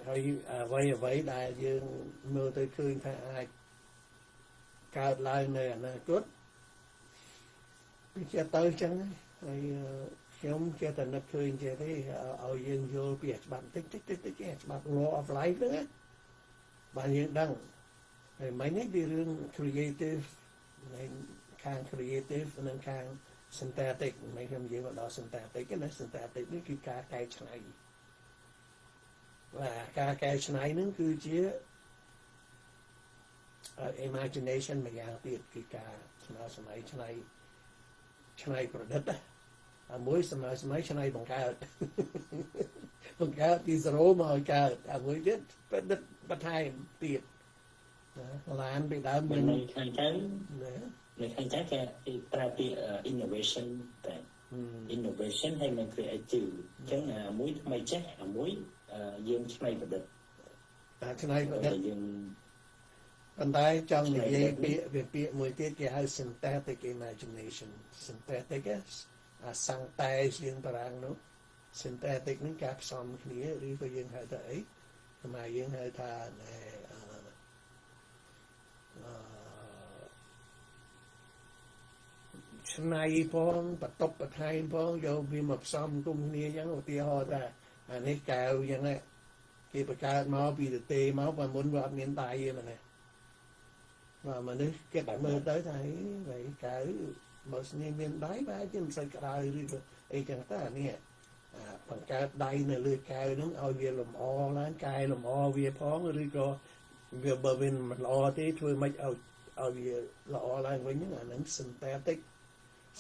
ហើយអ្វីដែលយើងមើលទៅឃើញថាអាចកើតឡើងនៅអនាគតវាចេះទៅចឹងហើយខ្ញុំចេះតែនឹកឃើញចេះទេឲ្យយើងយល់ពីច្បាប់តិចច្បាប់ law of life ហ្នឹងបានយើងដឹងហើយមិននេះវារឿង creative ខាង creative និងខាង synthetic មិនខ្ញុំនិយាយមកដល់ synthetic ណា synthetic នេះគឺការកែច្នៃការកែច្នៃហ្នឹងគឺជា imagination មួយយ៉ាងទៀតគឺការស្មើសម័យច្នៃប្រឌិតអាមួយស្មើសម័យច្នៃបង្កើតពី0មកឲ្យកើតអាមួយទៀតប្រឌិតបន្ថែមទៀតឡានពីដើមមានខាងចៅនៅខាងចៅគេប្រើពាក្យ innovation តែ innovation ហើយមិន creative អញ្ចឹងអាមួយថ្មីចេះអាមួយយើងច្នៃប្រឌិតច្នៃប្រឌិតយើងប៉ុន្តែចង់និយាយពាក្យមួយទៀតគេហៅ synthetic imagination synthetic អាសង្តែជាងតារាងនោះ synthetic នឹងការផ្សំគ្នាឬក៏យើងហៅថាអីខ្មែរយើងហៅថាឆ្នៃផងបន្ទប់បន្ថែមផងយកវាមកផ្សំគុំគ្នាអញ្ចឹងឧទាហរណ៍ថាអានេះកែវអញ្ចឹងគេបង្កើតមកពីទទេមកបើមុនវាអត់មានដៃទេមែនទេបាទមនុស្សគេតែមើលទៅថាហើយកែវបើស្នេះមានដៃបែរជាមិនសូវក្តៅឬក៏អីចឹងទៅអានេះបង្កើតដៃនៅលើកែវហ្នឹងឲ្យវាលម្អឡើងកែលម្អវាផងឬក៏វាបើវាមិនល្អទេធ្វើម៉េចឲ្យវាល្អឡើងវិញហ្នឹងអាហ្នឹង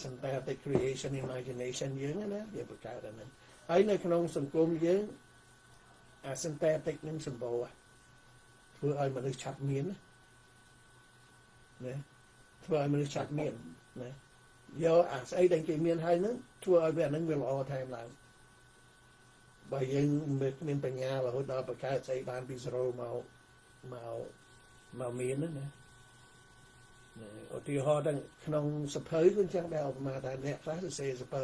synthetic creation imagination យើងណាវាបង្កើតអាហ្នឹងហើយនៅក្នុងសង្គមយើងអា synthetic នឹងសម្បូរធ្វើឲ្យមនុស្សឆាប់មានណាធ្វើឲ្យមនុស្សឆាប់មានណាយកអាស្អីដែលគេមានហើយហ្នឹងធ្វើឲ្យវាអាហ្នឹងវាល្អថែមឡើងបើយើងមានបញ្ញារហូតដល់បង្កើតស្អីបានពី0មកមានណាឧទាហរណ៍ដល់ក្នុងសភៅគឺចឹងដែរឧបមាថាអ្នកខ្លះទៅសេសភៅ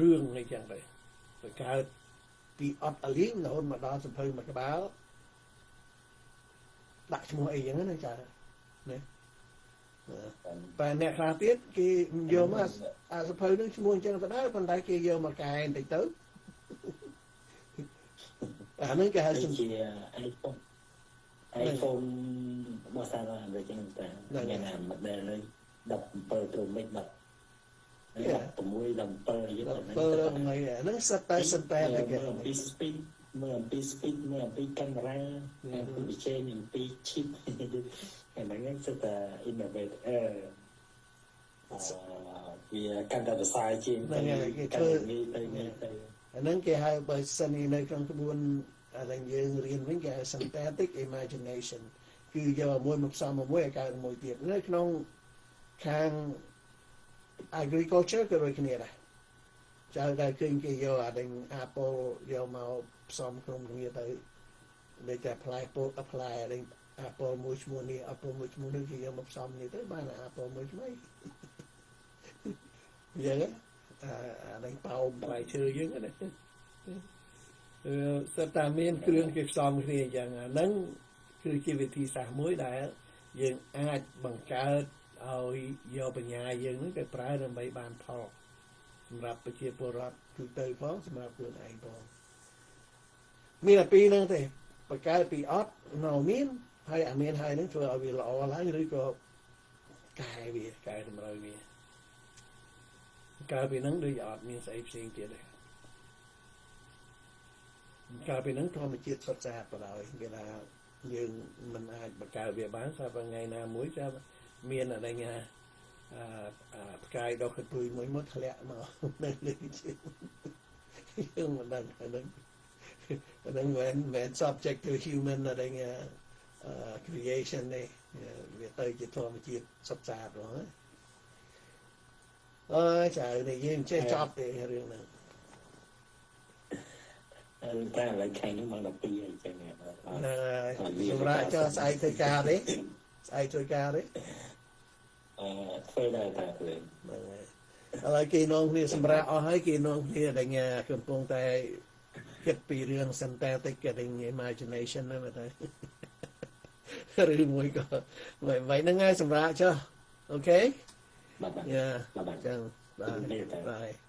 រឿងអីចឹងដែរបង្កើតពីអត់អលីងរហូតមកដល់សភៅមួយក្បាលដាក់ឈ្មោះអីចឹងណាចាណាតែអ្នកខ្លះទៀតគេយកមកអាសភៅនឹងឈ្មោះអញ្ចឹងទៅដែរប៉ុន្តែគេយកមកកែបន្តិចទៅអាហ្នឹងគេហៅជា iPhone របស់សារអាមេរិកហ្នឹងតែមានអា model លើ17 Pro Max 16 17ហ្នឹងសិតតែអំពី speed មើលអំពី speed មើលអំពីកាមេរ៉ាពីជេងអំពី chip ហ្នឹងសិតតែ innovate វាកាន់តែប្រសើរជាងទៅអាហ្នឹងគេហៅបើសិននៅក្នុងក្បួនតែយើងរៀនវិញគេហៅ synthetic imagination គឺយកមួយមកផ្សំមួយឲ្យកើតមួយទៀតនៅក្នុងខាង agriculture ក៏ដូចគ្នាដែរចៅតែឃើញគេយកអាទាំង apple យកមកផ្សំក្នុងគ្នាទៅដូចតែផ្លែពោតផ្លែអាទាំង apple មួយឈ្មោះនេះ apple មួយឈ្មោះនេះគេយកមកផ្សំនេះទៅបាន apple មួយថ្មីយ៉ាង đánh bao bài chơi dưới cái này sẽ tạm miên kêu kịp xong thì chẳng nắngคือชีวิตที่สามมื้อได้ยังอาจบังการเอาโยปัญญายังนึกไปปลายลงไปบานพอสำหรับประชาชนรัฐคือเตยพ้องสำหรับเพื่อนไอ้พ้องมีแต่ปีนึงแต่ประกาศปีออดหน่อมีนให้อเมนให้นึกช่วยเอาวิลเอาอะไรหรือก็กายวีกายทำอะไรวีกายปีนั้นโดยออดมีใส่เสียงเกียรติกายปีนั้นทอมาเจียดสดแสบไปเลยเวลาយើងមិនអាចបង្កើតវាបានថាថ្ងៃណាមួយថាមានអីណាផ្កាយដកកន្ទុយមួយមកធ្លាក់មកនៅលើយើងមិនដឹងហ្នឹងមិន subject to human អីណា creation នេះវាទៅជាធម្មជាតិសុទ្ធសាធហ្មងអើយចានេះយើងចេះចប់ទេរឿងហ្នឹងតែឡើយខែនេះមក12អីចឹងសម្រាប់ចុះស្អែកធ្វើការទេស្អែកធ្វើការទេធ្វើដែរតែព្រឹកហ្នឹងហើយឥឡូវគេនាំគ្នាសម្រាប់អស់ហើយគេនាំគ្នាដែលកំពុងតែគិតពីរឿង synthetic getting imagination ហ្នឹងទៅឬមួយក៏vậyហ្នឹងហើយសម្រាប់ចុះអូខេបាទយ៉ាចឹងបាទ